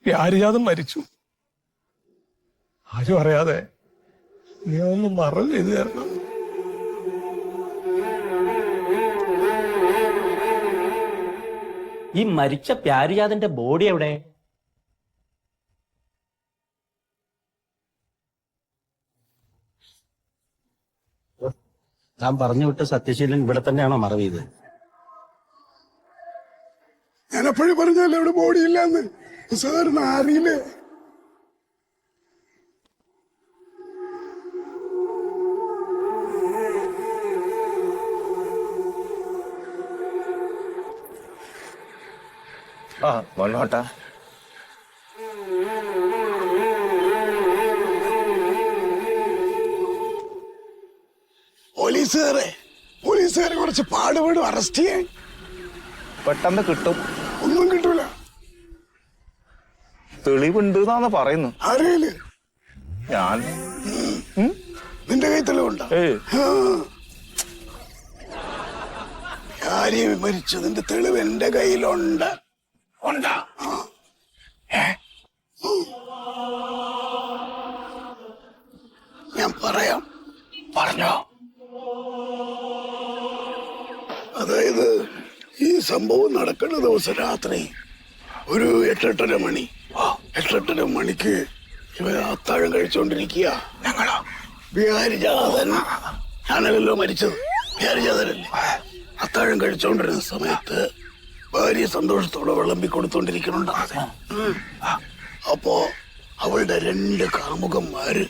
പ്യാരിജാതം മരിച്ചു. ആരും അറിയാതെ നീ ഒന്ന് മറവ് ചെയ്തു തരണം. ഈ മരിച്ച പ്യാരിജാതന്റെ ബോഡി എവിടെ? ഞാൻ പറഞ്ഞു വിട്ട സത്യശീലൻ ഇവിടെ തന്നെയാണോ മറവ് ചെയ്തത്? ഞാൻ എപ്പോഴും പറഞ്ഞല്ലേ ഇവിടെ ബോഡി ഇല്ലാന്ന്. സാറിന് അറിയില്ലേ? ആ വന്നോട്ടാ. പോലീസുകാരെ കുറച്ച് പാടുപെടും അറസ്റ്റ് ചെയ്യാൻ. പെട്ടെന്ന് കിട്ടും. ഒന്നും കിട്ടൂല. തെളിവുണ്ട് എന്നാണ് പറയുന്നു. അറിയില്ല. ഞാൻ നിന്റെ കൈ തെളിവുണ്ടോ? ആരെയും മരിച്ചതിന്റെ തെളിവ് എന്റെ കയ്യിലുണ്ട്. ഉണ്ടാ? ഞാൻ പറയാം. പറഞ്ഞോ. അതായത് ഈ സംഭവം നടക്കുന്ന ദിവസം രാത്രി ഒരു 8-8:30 മണി. 8-8:30 മണിക്ക് ഇവർ അത്താഴം കഴിച്ചോണ്ടിരിക്കുക. ഞങ്ങളോ? പ്യാരിജാതൻ. ഞാനല്ലോ മരിച്ചത്. പ്യാരിജാതനല്ലേ? അത്താഴം കഴിച്ചോണ്ടിരുന്ന സമയത്ത് ഭാര്യ സന്തോഷത്തോടെ വിളമ്പി കൊടുത്തോണ്ടിരിക്കുന്നുണ്ട്. അപ്പോ അവളുടെ 2 കാമുകന്മാര്,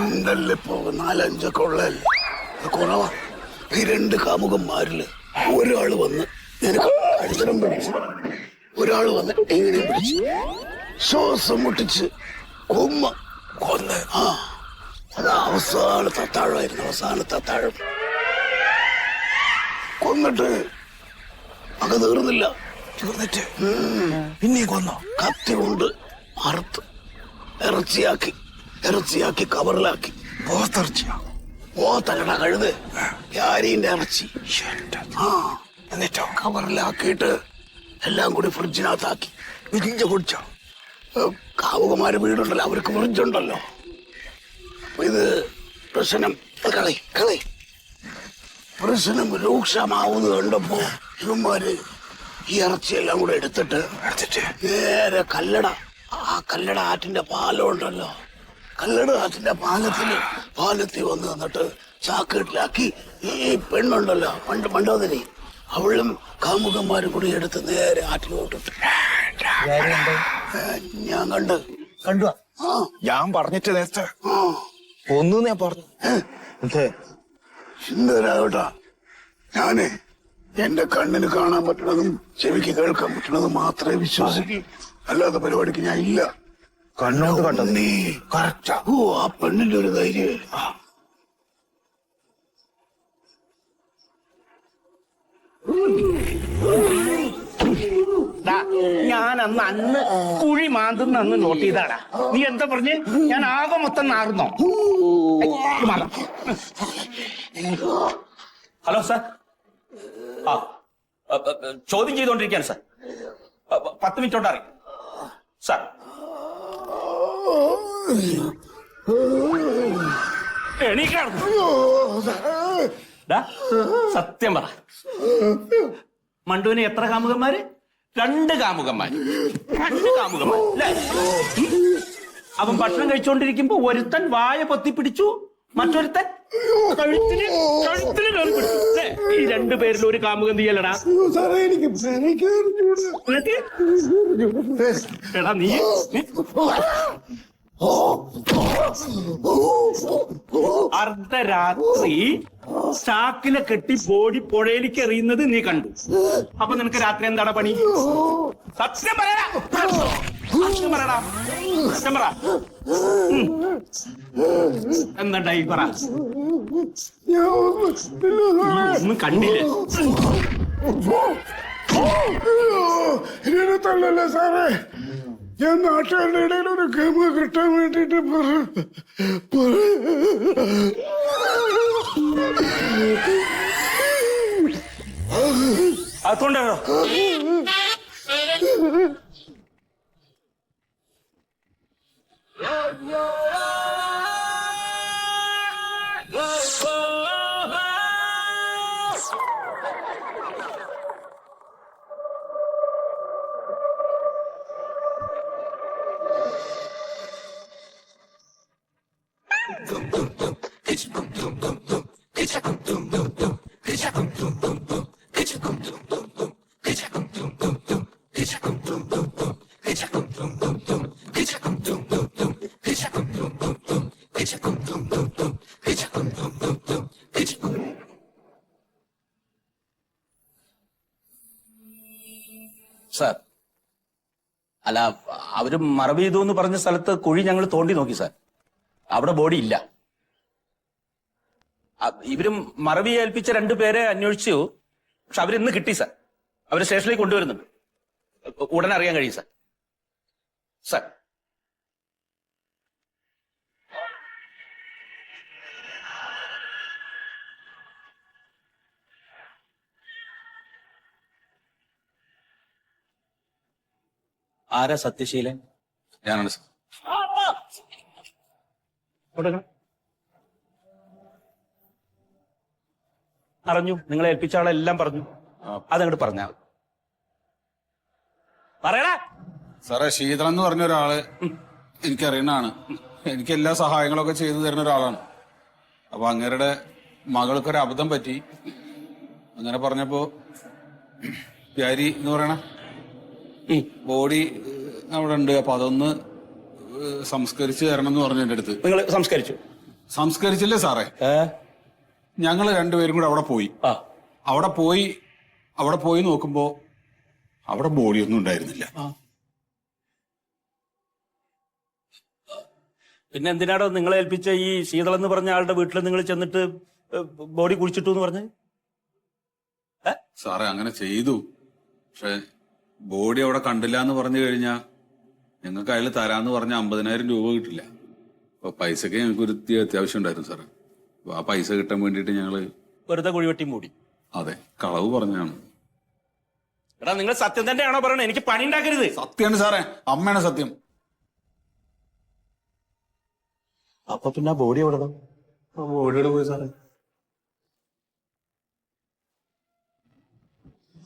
രണ്ടല്ലേ, ഇപ്പൊ 4-5 ഉള്ളല്ലേ, കുറവാ. ഈ 2 കാമുകന്മാരില് ഒരാള് വന്ന് നിനക്ക് അടിത്തരം പിടിച്ചു, ഒരാള് വന്ന് എങ്ങനെ പിടിച്ചു ശ്വാസം മുട്ടിച്ച് കൊന്ന്. അത് അവസാനത്തെ അത്താഴമായിരുന്നു. അവസാനത്തെ അത്താഴം കൊന്നിട്ട് അത് തീർന്നില്ല. പിന്നെ കൊന്നോ? കത്തി കൊണ്ട് അറുത്ത് ഇറച്ചിയാക്കി കവറിലാക്കി. പോത്തല്ലടാ, കഴുത്. യാരീന്റെ ഇറച്ചി. എന്നിട്ടോ കവറിലാക്കിയിട്ട് എല്ലാം കൂടി ഫ്രിഡ്ജിനകത്താക്കി വിരിഞ്ഞ കുടിച്ചോ. കാവുകമാര് വീടുണ്ടല്ലോ, അവർക്ക് ഫ്രിഡ്ജുണ്ടല്ലോ. ഇത് പ്രശ്നം പ്രശ്നം രൂക്ഷമാവുന്നത് കണ്ടപ്പോ ഇവന്മാര് ഈ ഇറച്ചിയെല്ലാം കൂടെ എടുത്തിട്ട് നേരെ കല്ലട ആറ്റിന്റെ പാലം ഉണ്ടല്ലോ, കല്ലട ആറ്റിന്റെ പാലത്തിൽ വന്ന് നിന്നിട്ട് ചാക്കേട്ടിലാക്കി ഈ പെണ്ണുണ്ടല്ലോ, മണ്ടോദരി, അവളും കാമുകന്മാരും കൂടി എടുത്ത് നേരെ ആറ്റിലോട്ടിട്ട്. ഞാൻ കണ്ടു. ഞാൻ പറഞ്ഞിട്ട് നേരത്തെ ഒന്നു ഞാൻ പറഞ്ഞു. സുന്ദരാവട്ടാ, ഞാനേ എന്റെ കണ്ണിന് കാണാൻ പറ്റണതും ചെവിക്ക് കേൾക്കാൻ പറ്റണതും മാത്രമേ വിശ്വസിക്കൂ. അല്ലാത്ത പരിപാടിക്ക് ഞാൻ ഇല്ല. കണ്ണോണ്ട് കണ്ടത് നീ കറക്റ്റാ. ഓ, ആ പെണ്ണിന്റെ ഒരു ധൈര്യം. ഞാൻ അന്ന് കുഴി മാന്തുന്ന നോട്ട് ചെയ്താടാ. നീ എന്താ പറഞ്ഞ്? ഞാൻ ആകെ മൊത്തം നാറുന്നോ? Hello sir. ചോദ്യം ചെയ്തോണ്ടിരിക്കുകയാണ് സാർ. 10 മിനിറ്റ് കൊണ്ട് അറിയും സാർ. സത്യം പറ, മണ്ടുവിന് എത്ര കാമുകന്മാര്? 2 കാമുകന്മാർ. 2 കാമുകന്മാർ അല്ലേ? അവൻ ഭക്ഷണം കഴിച്ചോണ്ടിരിക്കുമ്പോ ഒരുത്തൻ വായ പൊത്തിപ്പിടിച്ചു, മറ്റൊരുത്തൻ കഴുത്തിന് കയറി പിടിച്ചു. ഈ 2 പേരിൽ ഒരു കാമുകൻ തീയല്ലടാ. എടാ നീ അർദ്ധരാത്രി ചാക്കിനെ കെട്ടി ബോഡി പുഴയിലേക്ക് എറിയുന്നത് നീ കണ്ടു. അപ്പൊ നിനക്ക് രാത്രി എന്താണ് പണി? സത്യം പറയടാ. സത്യം പറ. എന്തായി പറ. ഒന്നും കണ്ടില്ലേ? തള്ളല്ലേ സാറേ, ഞാൻ നാട്ടുകാരുടെ ഇടയിൽ ഒരു ഗമ കിട്ടാൻ വേണ്ടിട്ട് അതുകൊണ്ടാണോ? സാർ, അല്ല, അവര് മറവ് ചെയ്തു എന്ന് പറഞ്ഞ സ്ഥലത്ത് കുഴി ഞങ്ങൾ തോണ്ടി നോക്കി സാർ. അവിടെ ബോഡി ഇല്ല. ഇവരും മറവി ഏൽപ്പിച്ച 2 പേരെ അന്വേഷിച്ചു. പക്ഷെ അവരിന്ന് കിട്ടി സാർ. അവര് സ്റ്റേഷനിലേക്ക് കൊണ്ടുവരുന്നുണ്ട്. ഉടനെ അറിയാൻ കഴിയും സാർ. സാർ, ആരാ സത്യശീലൻ? ഞാനാണ് സാർ. അറിഞ്ഞു. നിങ്ങളെ ഏൽപ്പിച്ച ആളെല്ലാം പറഞ്ഞു. അതങ്ങോട്ട് പറഞ്ഞാ പറയടാ. സാറേ, ശീതളൻ എന്ന് പറഞ്ഞ ഒരാള് എനിക്കറിയുന്നതാണ്. എനിക്ക് എല്ലാ സഹായങ്ങളൊക്കെ ചെയ്തു തരുന്ന ഒരാളാണ്. അപ്പൊ അങ്ങേരുടെ മകൾക്കൊരു അബദ്ധം പറ്റി. അങ്ങനെ പറഞ്ഞപ്പോ പ്യാരി എന്ന് പറയണ ബോഡി അവിടെ ഉണ്ട്. അപ്പൊ അതൊന്ന് സംസ്കരിച്ച് തരണം എന്ന് പറഞ്ഞു എന്റെ അടുത്ത്. നിങ്ങൾ സംസ്കരിച്ചു? സംസ്കരിച്ചില്ലേ സാറേ. ഞങ്ങള് 2 പേരും കൂടെ അവിടെ പോയി. അവിടെ പോയി നോക്കുമ്പോ അവിടെ ബോഡി ഒന്നും ഉണ്ടായിരുന്നില്ല. പിന്നെ എന്തിനാടോ നിങ്ങളെ ഏൽപ്പിച്ച ഈ ശീതൾ എന്ന് പറഞ്ഞ ആളുടെ വീട്ടിൽ നിങ്ങൾ ചെന്നിട്ട് ബോഡി കുഴിച്ചിട്ടു എന്ന് പറഞ്ഞ്? സാറേ, അങ്ങനെ ചെയ്തു. പക്ഷെ ബോഡി അവിടെ കണ്ടില്ല എന്ന് പറഞ്ഞു കഴിഞ്ഞാ ഞങ്ങൾക്ക് അയാൾ തരാന്ന് പറഞ്ഞ 50,000 രൂപ കിട്ടില്ല. അപ്പൊ പൈസക്ക് ഞങ്ങൾക്ക് ഒരു അത്യാവശ്യം ഉണ്ടായിരുന്നു സാറേ. അപ്പൊ ആ പൈസ കിട്ടാൻ വേണ്ടിയിട്ട് ഞങ്ങള് വെറുതെ കുഴിവെട്ടി മൂടി. അതെ, കളവ് പറഞ്ഞാണ്. എടാ, നിങ്ങൾ സത്യം തന്നെയാണോ പറയണത്? എനിക്ക് പണി ഉണ്ടാക്കരുത്. സത്യമാണ് സാറേ, അമ്മയാണ് സത്യം. അപ്പൊ പിന്നെ ബോഡി എവിടെ? ബോഡിയോട് പോയി സാറേ.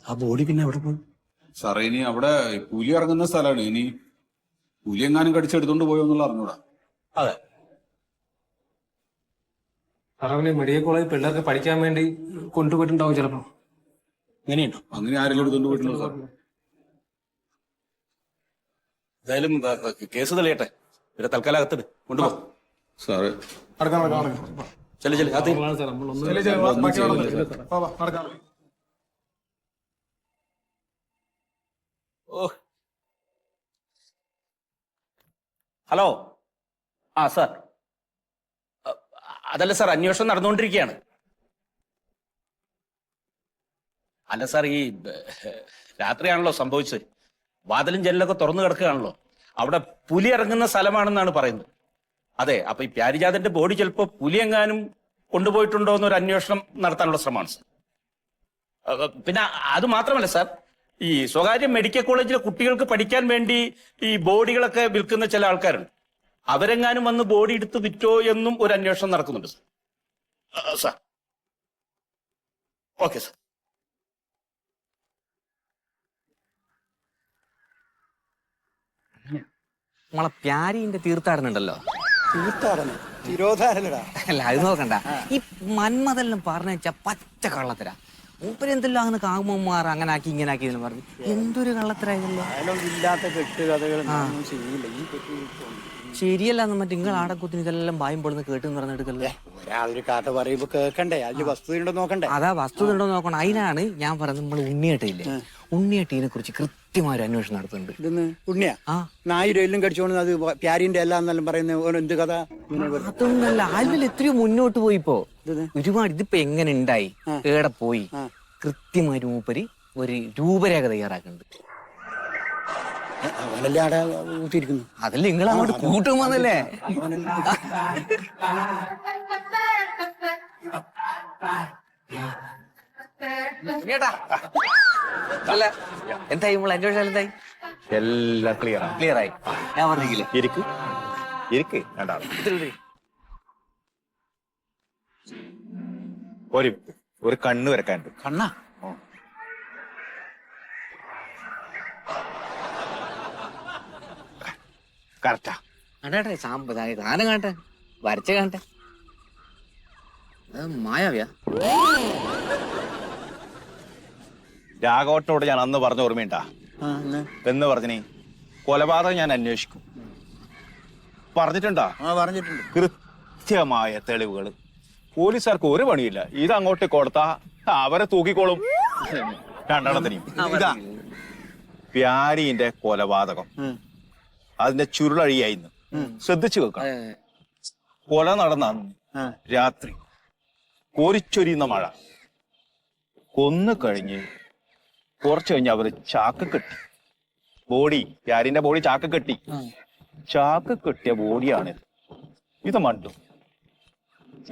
ആ ബോഡി പിന്നെ എവിടെ പോയി? സാറേ, ഇനി അവിടെ പുലി ഇറങ്ങുന്ന സ്ഥലമാണ്. ഇനി പുലി എങ്ങാനും കടിച്ചെടുത്തോണ്ട് പോയോ എന്നുള്ള അറിഞ്ഞൂടാ. അതെ, സാറവനെ മെഡിക്കൽ കോളേജ് പിള്ളേർക്ക് പഠിക്കാൻ വേണ്ടി കൊണ്ടുപോയിട്ടുണ്ടാവും ചിലപ്പോ. ഇങ്ങനെയുണ്ടോ? അങ്ങനെ ആരെങ്കിലും എടുത്തോണ്ട് പോയിട്ടുണ്ടോ സാർ? എന്തായാലും കേസ് തെളിയട്ടെ. ഇവരെ തൽക്കാലം അകത്തിട്, കൊണ്ടുപോ. സാറ് ചെല്ലു ചെല്ലു അത്. ഓ, ഹലോ. ആ സാർ, അതല്ല സാർ, അന്വേഷണം നടന്നുകൊണ്ടിരിക്കുകയാണ്. അല്ല സാർ, ഈ രാത്രിയാണല്ലോ സംഭവിച്ചത്. വാതിലും ജനലൊക്കെ തുറന്നു കിടക്കുകയാണല്ലോ. അവിടെ പുലി ഇറങ്ങുന്ന സ്ഥലമാണെന്നാണ് പറയുന്നത്. അതെ, അപ്പൊ ഈ പ്യാരിജാതന്റെ ബോഡി ചിലപ്പോ പുലി എങ്ങാനും കൊണ്ടുപോയിട്ടുണ്ടോ എന്നൊരു അന്വേഷണം നടത്താനുള്ള ശ്രമമാണ് സാർ. പിന്നെ അത് മാത്രമല്ല സാർ, ഈ സ്വകാര്യ മെഡിക്കൽ കോളേജിലെ കുട്ടികൾക്ക് പഠിക്കാൻ വേണ്ടി ഈ ബോഡികളൊക്കെ വിൽക്കുന്ന ചില ആൾക്കാരുണ്ട്. അവരെങ്ങാനും വന്ന് ബോഡി എടുത്ത് വിറ്റോ എന്നും ഒരു അന്വേഷണം നടക്കുന്നുണ്ട് സാർ. Sir, okay sir. നമ്മളെ പ്യാരിന്റെ തീർത്ഥാടനുണ്ടല്ലോ. അല്ല, അത് നോക്കണ്ട. ഈ മന്മതെല്ലാം പറഞ്ഞു വെച്ചാ പച്ച കള്ളത്തരാ. മൂപ്പരെന്തെല്ലാം അങ്ങനെ കാമുമാർ അങ്ങനെ ആക്കി ഇങ്ങനെ ആക്കി എന്ന് പറഞ്ഞു. എന്തൊരു കള്ളത്തരായതല്ലോ. ശരിയല്ലാന്ന് മറ്റേ നിങ്ങൾ ആടക്കുത്തിന് ഇതെല്ലാം ഭയം പൊടുന്ന് കേട്ടെന്ന് പറഞ്ഞെടുക്കല്ലേ. ഒരാളൊരു കഥ പറയുമ്പോ കേൾക്കണ്ടേ? അതിൽ വസ്തുതയുണ്ടോ നോക്കണ്ടേ? അതാ, വസ്തുത ഉണ്ടോ നോക്കണം. അതിനാണ് ഞാൻ പറയുന്നത്, നമ്മൾ ഉണ്ണിയേട്ടയില്ലേ, ഉണ്ണിയേട്ടീനെ കുറിച്ച് കൃത്യമായ ഒരു അന്വേഷണം നടത്തുന്നുണ്ട്. ഇതെന്ന് ഉണ്ണിയാ? ആ, 1000 എല്ലാം കടിച്ചോണ്ട് അത് പ്യാരിന്റെ എല്ലാം എന്നെല്ലാം പറയുന്ന എന്ത് കഥ? അതൊന്നല്ല, അതിൽ എത്രയോ മുന്നോട്ട് പോയിപ്പോ ഒരുപാട്. ഇതിപ്പോ എങ്ങനെ ഉണ്ടായി, ഏടെ പോയി, കൃത്യമായ മൂപ്പര് ഒരു രൂപരേഖ തയ്യാറാക്കുന്നുണ്ട്. അതല്ലേ നിങ്ങൾ അങ്ങോട്ട് കൂട്ടുമ്പോന്നല്ലേ. ഉണ്ണിയേട്ടാ. അല്ല എന്തായി നമ്മൾ അന്വേഷണം എന്തായി? എല്ലാം ക്ലിയറാണ്. ക്ലിയർ ആയി. ഞാൻ പറഞ്ഞില്ലേ ഇരിക്ക് ഇരിക്ക് രണ്ടാളും. ഒരു കണ്ണ് വരക്കാനുണ്ട്. കണ്ണാ കറക്റ്റാ. കണ്ടേ സാധനം കാണട്ടെ, വരച്ച കാണട്ടെ. മായാവിയാ? രാഘവട്ടനോട് ഞാൻ അന്ന് പറഞ്ഞ ഓർമ്മയുണ്ടാ? എന്ന് പറഞ്ഞേ കൊലപാതകം ഞാൻ അന്വേഷിക്കും പറഞ്ഞിട്ടുണ്ടാ? പറഞ്ഞിട്ടുണ്ട്. കൃത്യമായ തെളിവുകൾ. പോലീസുകാർക്ക് ഒരു പണിയില്ല. ഇത് അങ്ങോട്ട് കൊടുത്താ അവരെ തൂക്കിക്കോളും. രണ്ടെണ്ണത്തിനെയും. ഇതാ പ്യാരീന്റെ കൊലപാതകം. അതിന്റെ ചുരുളഴിയായിന്ന് ശ്രദ്ധിച്ചു വെക്കണം. കൊല നടന്ന അന്ന് രാത്രി കോരിച്ചൊരിയുന്ന മഴ. കൊന്നു കഴിഞ്ഞ് കുറച്ചു കഴിഞ്ഞ് അവര് ചാക്ക് കെട്ടി ബോഡി, പ്യാരിന്റെ ബോഡി ചാക്ക് കെട്ടി. ചാക്ക് കെട്ടിയ ബോഡിയാണിത്. ഇത് മണ്ടു,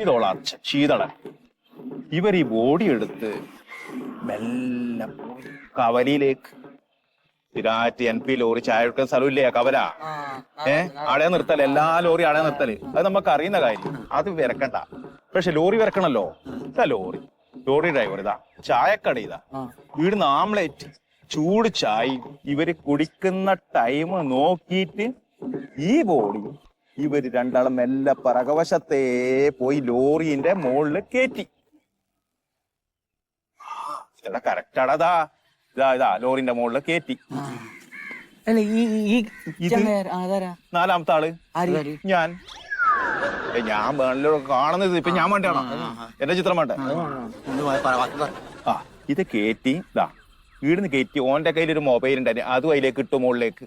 ഇതോളർച്ച ശീതളൻ. ഇവർ ഈ ബോഡി എടുത്ത് മെല്ലെ കവലയിലേക്ക്, സ്ഥിരമായിട്ട് NP ലോറി ചായ എടുക്കുന്ന സ്ഥലമില്ലേ കവല, അടയ നിർത്തല്, എല്ലാ ലോറി അടയ നിർത്തല്. അത് നമുക്ക് അറിയുന്ന കാര്യം. അത് വിരക്കണ്ട. പക്ഷെ ലോറി വിരക്കണല്ലോ. ഇതാ ലോറി ഡ്രൈവർ ഇതാ ചായക്കട, ഇതാ വീടിന്ന് ആംലേറ്റ്, ചൂട് ചായ. ഇവര് കുടിക്കുന്ന ടൈം നോക്കിയിട്ട് ഈ ബോഡി ഇവര് രണ്ടാളും മെല്ലെ പറകവശത്തേ പോയി ലോറിന്റെ മുകളില് കയറ്റി. ഇതാ കറക്റ്റാടാ. ഇതാ ലോറിന്റെ മുകളില് കയറ്റി. നാലാമത്തെ ആള് ഞാൻ വേണല്ലോ കാണുന്നത്. ഇപ്പൊ ഞാൻ വേണ്ടാണോ എന്റെ ചിത്രം വേണ്ടേ? ആ ഇത് കയറ്റി ഇതാ വീടിന്ന് കയറ്റി. ഓന്റെ കയ്യിൽ ഒരു മൊബൈൽ ഉണ്ടായിരുന്നു. അതും അതിലേക്ക് ഇട്ടു മുകളിലേക്ക്.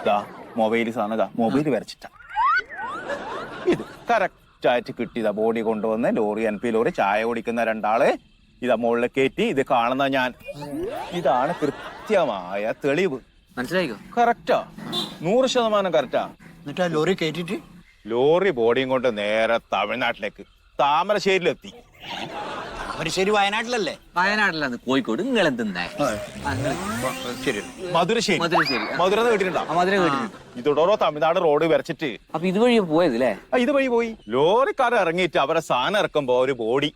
ഇതാ മൊബൈൽ സാധനം, ഇതാ മൊബൈൽ വരച്ചിട്ട. ഇത് കറക്റ്റ് ആയിട്ട് കിട്ടിയതാ. ബോഡി കൊണ്ടുവന്ന് ലോറി, NP ലോറി, ചായ കുടിക്കുന്ന രണ്ടാള് ഇതാ മുകളിൽ കയറ്റി. ഇത് കാണുന്ന ഞാൻ. ഇതാണ് കൃത്യമായ തെളിവ്. മനസ്സിലായിക്കോ? കറക്റ്റാ, 100% കറക്റ്റാ. എന്നിട്ട് ലോറി കയറ്റിട്ട് ലോറി ബോഡിയും കൊണ്ട് നേരെ തമിഴ്നാട്ടിലേക്ക് താമരശ്ശേരിയിലെത്തി. താമരശ്ശേരി വയനാട്ടിലല്ലേ? വയനാട്ടിലാണ്. കോഴിക്കോട്. നിങ്ങൾ എന്തെന്നാ? മധുരശ്ശേരി. മധുര കേട്ടിട്ടുണ്ടോ? മധുര കേട്ടിട്ടുണ്ട്. ഇതോടോ തമിഴ്നാട് റോഡ് വരച്ചിട്ട് അപ്പൊ ഇതുവഴി പോയത് അല്ലേ? ഇത് വഴി പോയി. ലോറിക്കാർ ഇറങ്ങിയിട്ട് അവരെ സാധനം ഇറക്കുമ്പോ ഒരു ബോഡി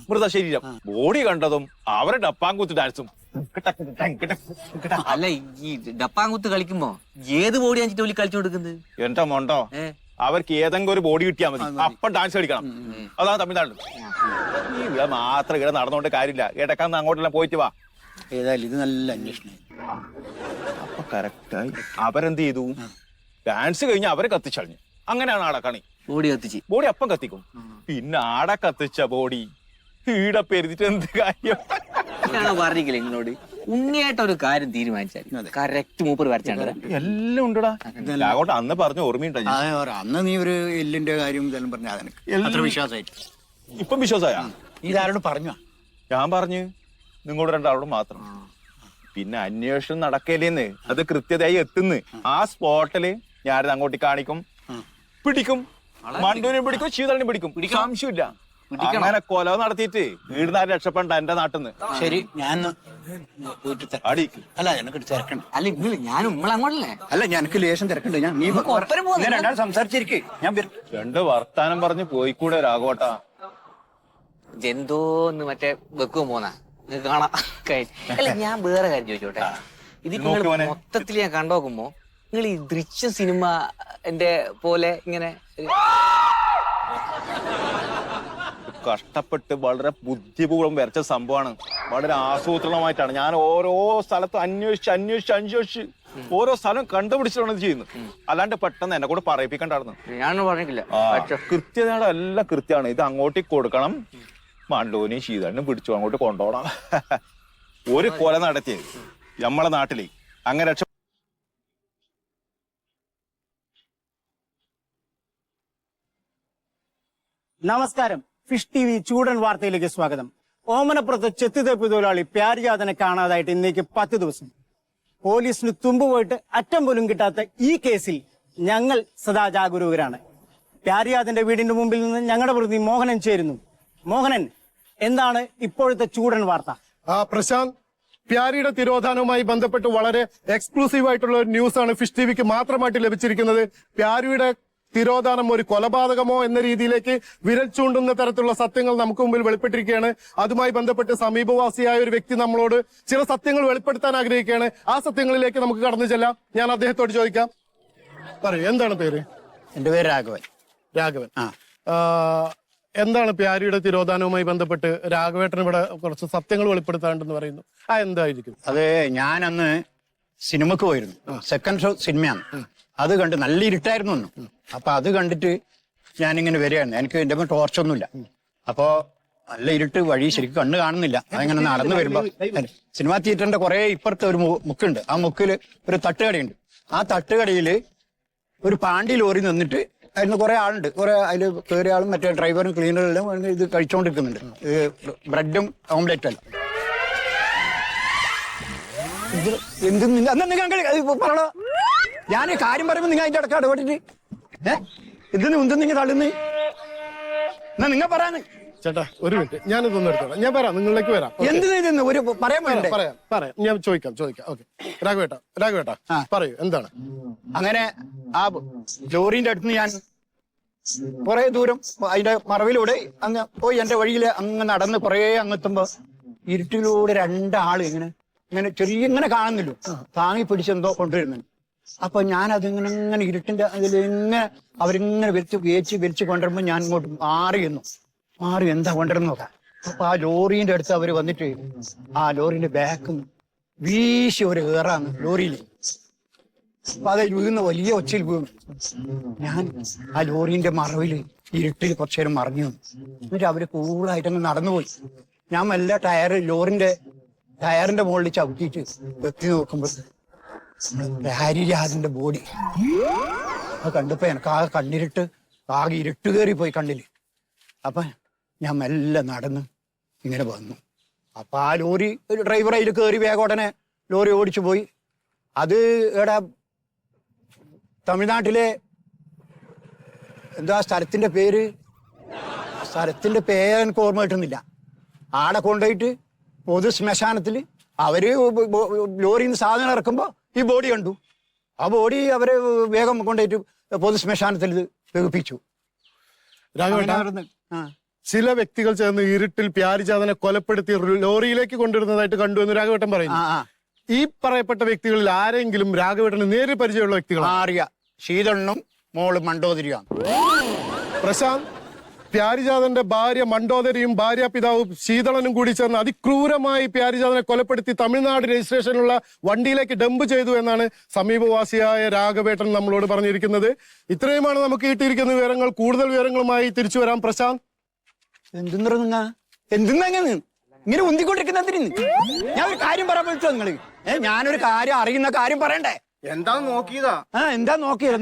മൃതശരീരം. ബോഡി കണ്ടതും അവരെ ഡപ്പാങ്കൂത്ത് ഡാൻസും. അല്ല ഈ ഡപ്പാങ്കുത്ത് കളിക്കുമ്പോ ഏത് ബോഡി അഞ്ചിട്ട് വലിയ കളിച്ചു കൊടുക്കുന്നത്? എന്റെ മോണ്ടോ, അവർക്ക് ഏതെങ്കിലും ഒരു ബോഡി കിട്ടിയാൽ മതി, അപ്പം ഡാൻസ് കളിക്കണം. അതാണ് തമിഴ്നാട്. ഈ ഇവിടെ മാത്രം ഇവിടെ നടന്നുകൊണ്ട് കാര്യമില്ല. ഇടക്കാന്ന് അങ്ങോട്ടെല്ലാം പോയിട്ട് വാ. ഏതായാലും ഇത് നല്ല അന്വേഷണം. അപ്പൊ കറക്റ്റായി അവരെന്ത് ചെയ്തു? ഡാൻസ് കഴിഞ്ഞ് അവരെ കത്തിച്ചളിഞ്ഞു. അങ്ങനെയാണ് ആടെ കണി. ബോഡി കത്തിച്ച് ബോഡി അപ്പം കത്തിക്കും. പിന്നെ ആടെ കത്തിച്ച ബോഡി ഈടെ പെരുതിട്ട് എന്ത് കാര്യം? പറഞ്ഞില്ലേ നിങ്ങളോട്? ഉണ്ണിയായിട്ട് ഒരു കാര്യം തീരുമാനിച്ചാൽ കറക്റ്റ് മൂപ്പർ വരച്ചാണ്. എല്ലാം ഉണ്ടടാ. അങ്ങോട്ട് അന്ന് പറഞ്ഞ ഓർമ്മയുണ്ടോ? അന്ന് നീ ഒരു എല്ലിന്റെ കാര്യം ഇതെല്ലാം പറഞ്ഞ അത്ര വിശ്വാസമായിട്ട്. ഇപ്പം വിശ്വാസമായ? ഇതാരോട് പറഞ്ഞു? ഞാൻ പറഞ്ഞു നിങ്ങളോട് രണ്ടാളോട് മാത്രം. പിന്നെ അന്വേഷണം നടക്കലേന്ന് അത് കൃത്യതയായി എത്തുന്നു. ആ സ്പോട്ടില് ഞാനത് അങ്ങോട്ട് കാണിക്കും, പിടിക്കും. മണ്ടൂരിനെ പിടിക്കും, ശീതളിനെ പിടിക്കും. സംശയമില്ല. അങ്ങനെ കൊല നടത്തിയിട്ട് വീടിനാര് രക്ഷപ്പെടണ്ട എന്റെ നാട്ടിന്ന്. ശരി, ഞാൻ അടി അല്ല എനിക്ക് തിരക്കണ്ട. അല്ല നിങ്ങൾ ഞാനും നമ്മളങ്ങോട്ടല്ലേ? അല്ല എനിക്ക് ലേശം തിരക്കണ്ട്. ഞാൻ നീ രണ്ടാൾ സംസാരിച്ചിരിക്കേ. ഞാൻ രണ്ട് വർത്താനം പറഞ്ഞ് പോയിക്കൂടെ രാഘവട്ടാ? എന്തോന്ന് മറ്റേ വെക്കും പോന്നാ നിങ്ങൾക്ക് കാണാം. അല്ല ഞാൻ വേറെ കാര്യം ചോദിച്ചോട്ടെ. ഇതിപ്പോ മൊത്തത്തിൽ ഞാൻ കണ്ടോക്കുമ്പോ നിങ്ങൾ ഈ ദൃശ്യ സിനിമ എന്റെ പോലെ ഇങ്ങനെ കഷ്ടപ്പെട്ട് വളരെ ബുദ്ധിപൂർവ്വം വരച്ച സംഭവമാണ്. വളരെ ആസൂത്രണമായിട്ടാണ് ഞാൻ ഓരോ സ്ഥലത്തും അന്വേഷിച്ച് ഓരോ സ്ഥലം കണ്ടുപിടിച്ചിട്ടാണ് ഇത് ചെയ്യുന്നത്. അല്ലാണ്ട് പെട്ടെന്ന് എന്നെ കൂടെ പറയിപ്പിക്കണ്ടായിരുന്നു. ഞാനൊന്നും പറഞ്ഞിട്ടില്ല. കൃത്യതയുടെ എല്ലാം കൃത്യമാണ്. ഇത് അങ്ങോട്ടേക്ക് കൊടുക്കണം. മണ്ടൂനെയും ശീതളിനും പിടിച്ചു അങ്ങോട്ട് കൊണ്ടുപോകണം. ഒരു കൊല നടത്തി നമ്മളെ നാട്ടില് അങ്ങനെ രക്ഷ. നമസ്കാരം. ഫിഷ് TV ചൂടൻ വാർത്തയിലേക്ക് സ്വാഗതം. ഓമനപ്പുറത്ത് ചെത്തുതേപ്പ് തൊഴിലാളി പ്യാരിജാതനെ കാണാതായിട്ട് ഇന്നേക്ക് 10 ദിവസം. പോലീസിന് തുമ്പ് പോയിട്ട് അറ്റം പോലും കിട്ടാത്ത ഈ കേസിൽ ഞങ്ങൾ സദാ ജാഗരൂകരാണ്. പ്യാരിയാദന്റെ വീടിന്റെ മുമ്പിൽ നിന്ന് ഞങ്ങളുടെ പ്രതി മോഹനൻ ചേരുന്നു. മോഹനൻ, എന്താണ് ഇപ്പോഴത്തെ ചൂടൻ വാർത്ത? പ്രശാന്ത്, പ്യാരിയുടെ തിരോധാനവുമായി ബന്ധപ്പെട്ട് വളരെ എക്സ്ക്ലൂസീവ് ആയിട്ടുള്ള ഒരു ന്യൂസാണ് ഫിഷ് ടിവിക്ക് മാത്രമായിട്ട് ലഭിച്ചിരിക്കുന്നത്. പ്യാരിയുടെ തിരോധാനം ഒരു കൊലപാതകമോ എന്ന രീതിയിലേക്ക് വിരൽ ചൂണ്ടുന്ന തരത്തിലുള്ള സത്യങ്ങൾ നമുക്ക് മുമ്പിൽ വെളിപ്പെട്ടിരിക്കുകയാണ്. അതുമായി ബന്ധപ്പെട്ട് സമീപവാസിയായ ഒരു വ്യക്തി നമ്മളോട് ചില സത്യങ്ങൾ വെളിപ്പെടുത്താൻ ആഗ്രഹിക്കുകയാണ്. ആ സത്യങ്ങളിലേക്ക് നമുക്ക് കടന്നു ചെല്ലാം. ഞാൻ അദ്ദേഹത്തോട് ചോദിക്കാം. പറയൂ, എന്താണ് പേര്? എന്റെ പേര് രാഘവൻ. രാഘവൻ. എന്താണ് പ്യാരിയുടെ തിരോധാനവുമായി ബന്ധപ്പെട്ട് രാഘവേട്ടൻ ഇവിടെ കുറച്ച് സത്യങ്ങൾ വെളിപ്പെടുത്താണ്ടെന്ന് പറയുന്നു. എന്തായിരിക്കും അത്? ഞാൻ അന്ന് സിനിമക്ക് പോയിരുന്നു. സെക്കൻഡ് ഷോ സിനിമയാണ്. അത് കണ്ട് നല്ല ഇരുട്ടായിരുന്നു ഒന്നും. അപ്പൊ അത് കണ്ടിട്ട് ഞാനിങ്ങനെ വരികയായിരുന്നു. എനിക്ക് എന്റെ ടോർച്ചൊന്നുമില്ല. അപ്പോ നല്ല ഇരുട്ട്, വഴി ശരിക്കും കണ്ണ് കാണുന്നില്ല. അതങ്ങനെ നടന്നു വരുമ്പോ സിനിമാ തിയേറ്ററിന്റെ കുറെ ഇപ്പുറത്തെ ഒരു മുക്കുണ്ട്. ആ മുക്കില് ഒരു തട്ടുകടയുണ്ട്. ആ തട്ടുകടയില് ഒരു പാണ്ടി ലോറി നിന്നിട്ട് അതിന് കുറെ ആളുണ്ട്. കുറെ അതിൽ കയറിയ ആളും മറ്റേ ഡ്രൈവറും ക്ലീനറും എല്ലാം ഇത് കഴിച്ചുകൊണ്ടിരിക്കുന്നുണ്ട്. ബ്രെഡും ഓംലെറ്റും അല്ല. പറയണോ? ഞാൻ കാര്യം പറയുമ്പോ നിങ്ങൾ അതിന്റെ അടക്കം ഇടപെട്ടിട്ട് എന്തിനു എന്തും നിങ്ങൾ തള്ളുന്നു? എന്നാ നിങ്ങൾ പറയാന്ന്. ചേട്ടാ ഒരു മിനിറ്റ്, ഞാനിതൊന്നും എടുത്തോളാം. ഞാൻ പറയാം, നിങ്ങളിലേക്ക് വരാം. എന്തിനു ഒരു പറയാൻ വേണ്ടേ? പറയാം, ഞാൻ ചോദിക്കാം. ഓക്കെ, രാഘവേട്ടാ പറയൂ, എന്താണ്? അങ്ങനെ ആ ലോറിന്റെ അടുത്ത് ഞാൻ കുറെ ദൂരം അതിന്റെ മറവിലൂടെ അങ്ങ് പോയി. എന്റെ വഴിയിൽ അങ്ങ് നടന്ന് കുറെ അങ്ങെത്തുമ്പോ ഇരുട്ടിലൂടെ രണ്ടാള് ഇങ്ങനെ ചെറിയ ഇങ്ങനെ കാണുന്നില്ലോ, താങ്ങി പിടിച്ചെന്തോ കൊണ്ടുവരുന്നുണ്ട്. അപ്പൊ ഞാൻ അതിങ്ങനെ ഇരുട്ടിന്റെ അതിലിങ്ങനെ അവരിങ്ങനെ വലിച്ചു കൊണ്ടുവരുമ്പോ ഞാൻ ഇങ്ങോട്ട് മാറി എന്താ കൊണ്ടുവരുന്ന നോക്കാം. അപ്പൊ ആ ലോറിന്റെ അടുത്ത് അവര് വന്നിട്ട് ആ ലോറിന്റെ ബാക്കും വീശി ഒരു കയറാന്ന് ലോറിയിൽ. അപ്പൊ അത് വീഴുന്ന വലിയ ഒച്ചയിൽ വീണു. ഞാൻ ആ ലോറിന്റെ മറവില് ഇരുട്ടിൽ കുറച്ചു നേരം മറിഞ്ഞു വന്നു. എന്നിട്ട് അവര് കൂളായിട്ടങ്ങ് നടന്നുപോയി. ഞാൻ മെല്ലെ ലോറിന്റെ ടയറിന്റെ മുകളിൽ ചവിട്ടിയിട്ട് എത്തി നോക്കുമ്പോ പ്യാരിരാജന്റെ ബോഡി. അത് കണ്ടപ്പോ എനിക്ക് ആ കണ്ണിരിട്ട് ആകെ ഇരുട്ട് കയറി പോയി കണ്ണില്. അപ്പൊ ഞാൻ മെല്ലെ നടന്ന് ഇങ്ങനെ വന്നു. അപ്പൊ ആ ലോറി ഡ്രൈവർ അതിൽ കയറി വേഗം ഉടനെ ലോറി ഓടിച്ചു പോയി. അത് ഇവിടെ തമിഴ്നാട്ടിലെ എന്താ സ്ഥലത്തിന്റെ പേര് എനിക്ക് ഓർമ്മ കിട്ടുന്നില്ല. ആടെ കൊണ്ടുപോയിട്ട് പൊതു ശ്മശാനത്തിൽ അവര് ലോറിയിൽ നിന്ന് സാധനം ഇറക്കുമ്പോ ഈ ബോഡി കണ്ടു. ആ ബോഡി അവരെ വേഗം കൊണ്ടുപോയിട്ട് പൊതു ശ്മശാനത്തിൽ വെപ്പിച്ചു. ചില വ്യക്തികൾ ചേർന്ന് ഇരുട്ടിൽ പ്യാരിജാതനെ കൊലപ്പെടുത്തി ലോറിയിലേക്ക് കൊണ്ടുവരുന്നതായിട്ട് കണ്ടു എന്ന് രാഘവേട്ടൻ പറയുന്നു. ഈ പറയപ്പെട്ട വ്യക്തികളിൽ ആരെങ്കിലും രാഘവേട്ടന് നേരിൽ പരിചയമുള്ള വ്യക്തികൾ? അറിയാം, ശീതളിനും മോള് മണ്ടോദരിയാണ്. പ്രശാന്ത്, പ്യാരിജാതന്റെ ഭാര്യ മണ്ടോദരിയും ഭാര്യ പിതാവും ശീതളനും കൂടി ചേർന്ന് അതിക്രൂരമായി പ്യാരിജാതനെ കൊലപ്പെടുത്തി തമിഴ്നാട് രജിസ്ട്രേഷനുള്ള വണ്ടിയിലേക്ക് ഡംപ് ചെയ്തു എന്നാണ് സമീപവാസിയായ രാഘവേട്ടൻ നമ്മളോട് പറഞ്ഞിരിക്കുന്നത്. ഇത്രയുമാണ് നമുക്ക് കിട്ടിയിരിക്കുന്ന വിവരങ്ങൾ. കൂടുതൽ വിവരങ്ങളുമായി തിരിച്ചു വരാം. പ്രശാന്ത്, എന്തിനാ ഇങ്ങനെ ഉന്തിക്കൊണ്ടിരിക്കുന്ന? ഞാൻ ഒരു കാര്യം പറയാൻ വിളിച്ചോ നിങ്ങള്? ഞാനൊരു കാര്യം അറിയുന്ന കാര്യം പറയണ്ടേ? എന്താ നോക്കിയതാ? എന്താ നോക്കിയത്?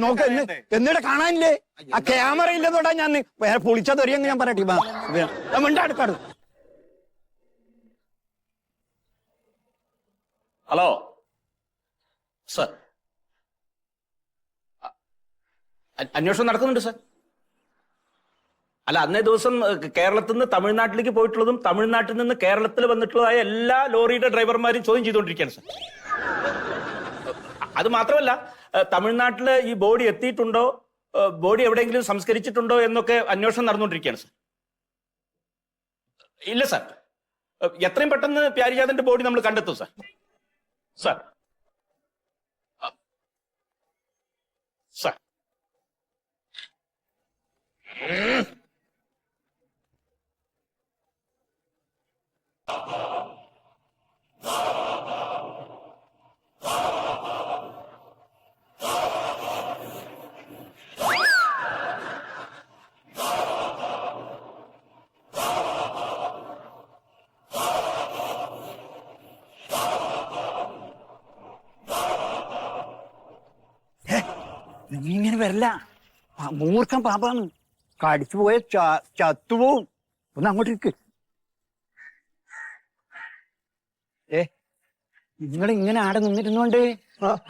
എന്നിട്ട് കാണാനില്ലേ? ആ ക്യാമറ ഇല്ലെന്നോടാ ഞാൻ പൊളിച്ചതൊരിയങ്ങ് ഞാൻ പറയട്ടെ. മിണ്ടാടുക്കാട്. ഹലോ സർ, അന്വേഷണം നടക്കുന്നുണ്ട് സർ. അല്ല, അന്നേ ദിവസം കേരളത്തിൽ നിന്ന് തമിഴ്നാട്ടിലേക്ക് പോയിട്ടുള്ളതും തമിഴ്നാട്ടിൽ നിന്ന് കേരളത്തിൽ വന്നിട്ടുള്ളതായ എല്ലാ ലോറിയുടെ ഡ്രൈവർമാരും ചോദ്യം ചെയ്തുകൊണ്ടിരിക്കുകയാണ് സർ. അത് മാത്രമല്ല, തമിഴ്നാട്ടില് ഈ ബോഡി എത്തിയിട്ടുണ്ടോ, ബോഡി എവിടെയെങ്കിലും സംസ്കരിച്ചിട്ടുണ്ടോ എന്നൊക്കെ അന്വേഷണം നടന്നുകൊണ്ടിരിക്കുകയാണ് സർ. ഇല്ല സർ, എത്രയും പെട്ടെന്ന് പ്യാരിജാതന്റെ ബോഡി നമ്മൾ കണ്ടെത്തും സർ. സർ സർ നീ ഇങ്ങനെ വരില്ല, മൂർഖം പാപ്പാണ്. കടിച്ചു പോയ ചത്തുപോവും. ഒന്ന് അങ്ങോട്ട് ഇരിക്ക്. നിങ്ങൾ ഇങ്ങനെ ആടെ നിന്നിരുന്നോണ്ട്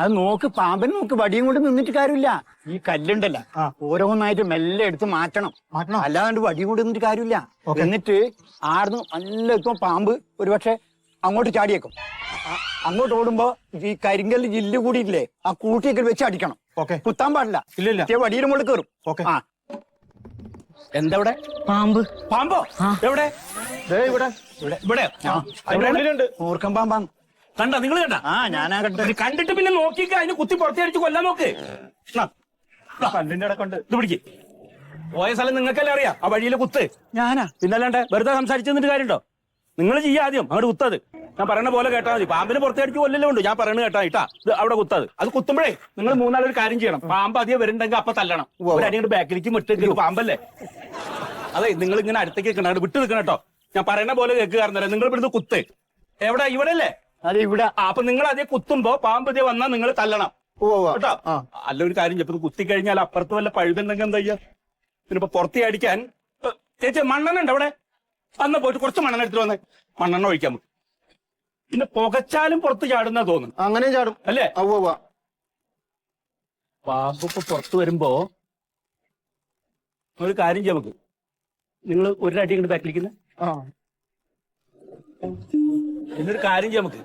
അത് നോക്ക്, പാമ്പൻ നോക്ക്, വടിയും കൊണ്ട് നിന്നിട്ട് കാര്യമില്ല. ഈ കല്ലുണ്ടല്ല ഓരോന്നായിട്ട് മെല്ലെ എടുത്ത് മാറ്റണം. അല്ലാണ്ട് വടിയും കൊണ്ട് നിന്നിട്ട് കാര്യമില്ല. എന്നിട്ട് ആടുന്ന് നല്ല ഇപ്പം പാമ്പ് ഒരുപക്ഷെ അങ്ങോട്ട് ചാടിയേക്കും. അങ്ങോട്ട് ഓടുമ്പോ ഈ കരിങ്കല്ല് ജില്ല് കൂടിയിട്ടില്ലേ, ആ കൂട്ടിയൊക്കെ വെച്ച് അടിക്കണം. കുത്താൻ പാടില്ല. ഇല്ലില്ല. വടിയുടെ മുകളിൽ കയറും. ആ എന്താ ഇവിടെ? പാമ്പ്. പാമ്പോ? എവിടെ? ഇവിടെ ഇവിടെ ഉള്ളിലുണ്ട്. മൂർഖം പാമ്പാണ്. കണ്ട? നിങ്ങൾ കണ്ട? ഞാനാ കണ്ടത്. കണ്ടിട്ട് പിന്നെ നോക്കിക്ക, അതിന് കുത്തി പുറത്തടിച്ച് കൊല്ലാൻ നോക്ക്. കല്ലിന്റെ ഇടക്കുണ്ട്. ഇത് പിടിക്ക്. പോയ സ്ഥലം നിങ്ങൾക്കല്ലേ അറിയാം, ആ വഴിയിലെ കുത്ത്. ഞാനാ പിന്നല്ലാണ്ട് വെറുതെ സംസാരിച്ചു നിന്നിട്ട് കാര്യമുണ്ടോ? നിങ്ങൾ ചെയ്യാം ആദ്യം അങ്ങോട്ട് കുത്തത്. ഞാൻ പറയണ പോലെ കേട്ടാൽ മതി. പാമ്പിന് പുറത്തടിച്ച് കൊല്ലല്ലേ ഉണ്ട്, ഞാൻ പറയണ കേട്ടാ ഇട്ടാ ഇത് അവിടെ കുത്തത്. അത് കുത്തുമ്പോഴേ നിങ്ങൾ മൂന്നാലൊരു കാര്യം ചെയ്യണം. പാമ്പ് അധികം വരുന്നുണ്ടെങ്കിൽ അപ്പൊ തല്ലണം. ഒരു അടിയുടെ ബാക്കിലേക്ക് വിട്ട് പാമ്പല്ലേ. അതെ, നിങ്ങൾ ഇങ്ങനെ അടുത്തേക്ക് നിൽക്കണം, വിട്ട് നിൽക്കണം കേട്ടോ. ഞാൻ പറയണ പോലെ കേൾക്കാറുന്നല്ലേ. നിങ്ങൾ ഇവിടുന്ന് കുത്ത്. എവിടെ? ഇവിടെ അല്ലേ? അതെ, ഇവിടെ. അപ്പൊ നിങ്ങൾ അതേ കുത്തുമ്പോ പാമ്പ് ഇതേ വന്നാൽ നിങ്ങൾ തല്ലണം കേട്ടോ. അല്ല, ഒരു കാര്യം ചെയ്യും, കുത്തി കഴിഞ്ഞാൽ അപ്പുറത്ത് വല്ല പഴുതുണ്ടെങ്കിൽ എന്താ ചെയ്യാ? പിന്നെ ഇപ്പൊ പുറത്തേ അടിക്കാൻ ചേച്ചി മണ്ണെണ്ണ ഉണ്ട് അവിടെ? അന്ന് പോയിട്ട് കുറച്ച് മണ്ണെണ്ണ എടുത്തിട്ട് വന്നേ, മണ്ണെണ്ണ ഒഴിക്കാൻ. പിന്നെ പുകച്ചാലും പുറത്ത് ചാടുന്ന തോന്നുന്നു. അങ്ങനെ ചാടും അല്ലേ? അവ്വ. പാമ്പ് ഇപ്പൊ പുറത്ത് വരുമ്പോ ഒരു കാര്യം ചെയ്യാം നമുക്ക്. നിങ്ങൾ ഒരു അടി ഇങ്ങോട്ട് ബാക്കിലിരിക്കുന്നത്. എന്നൊരു കാര്യം ചെയ്യാം നമുക്ക്.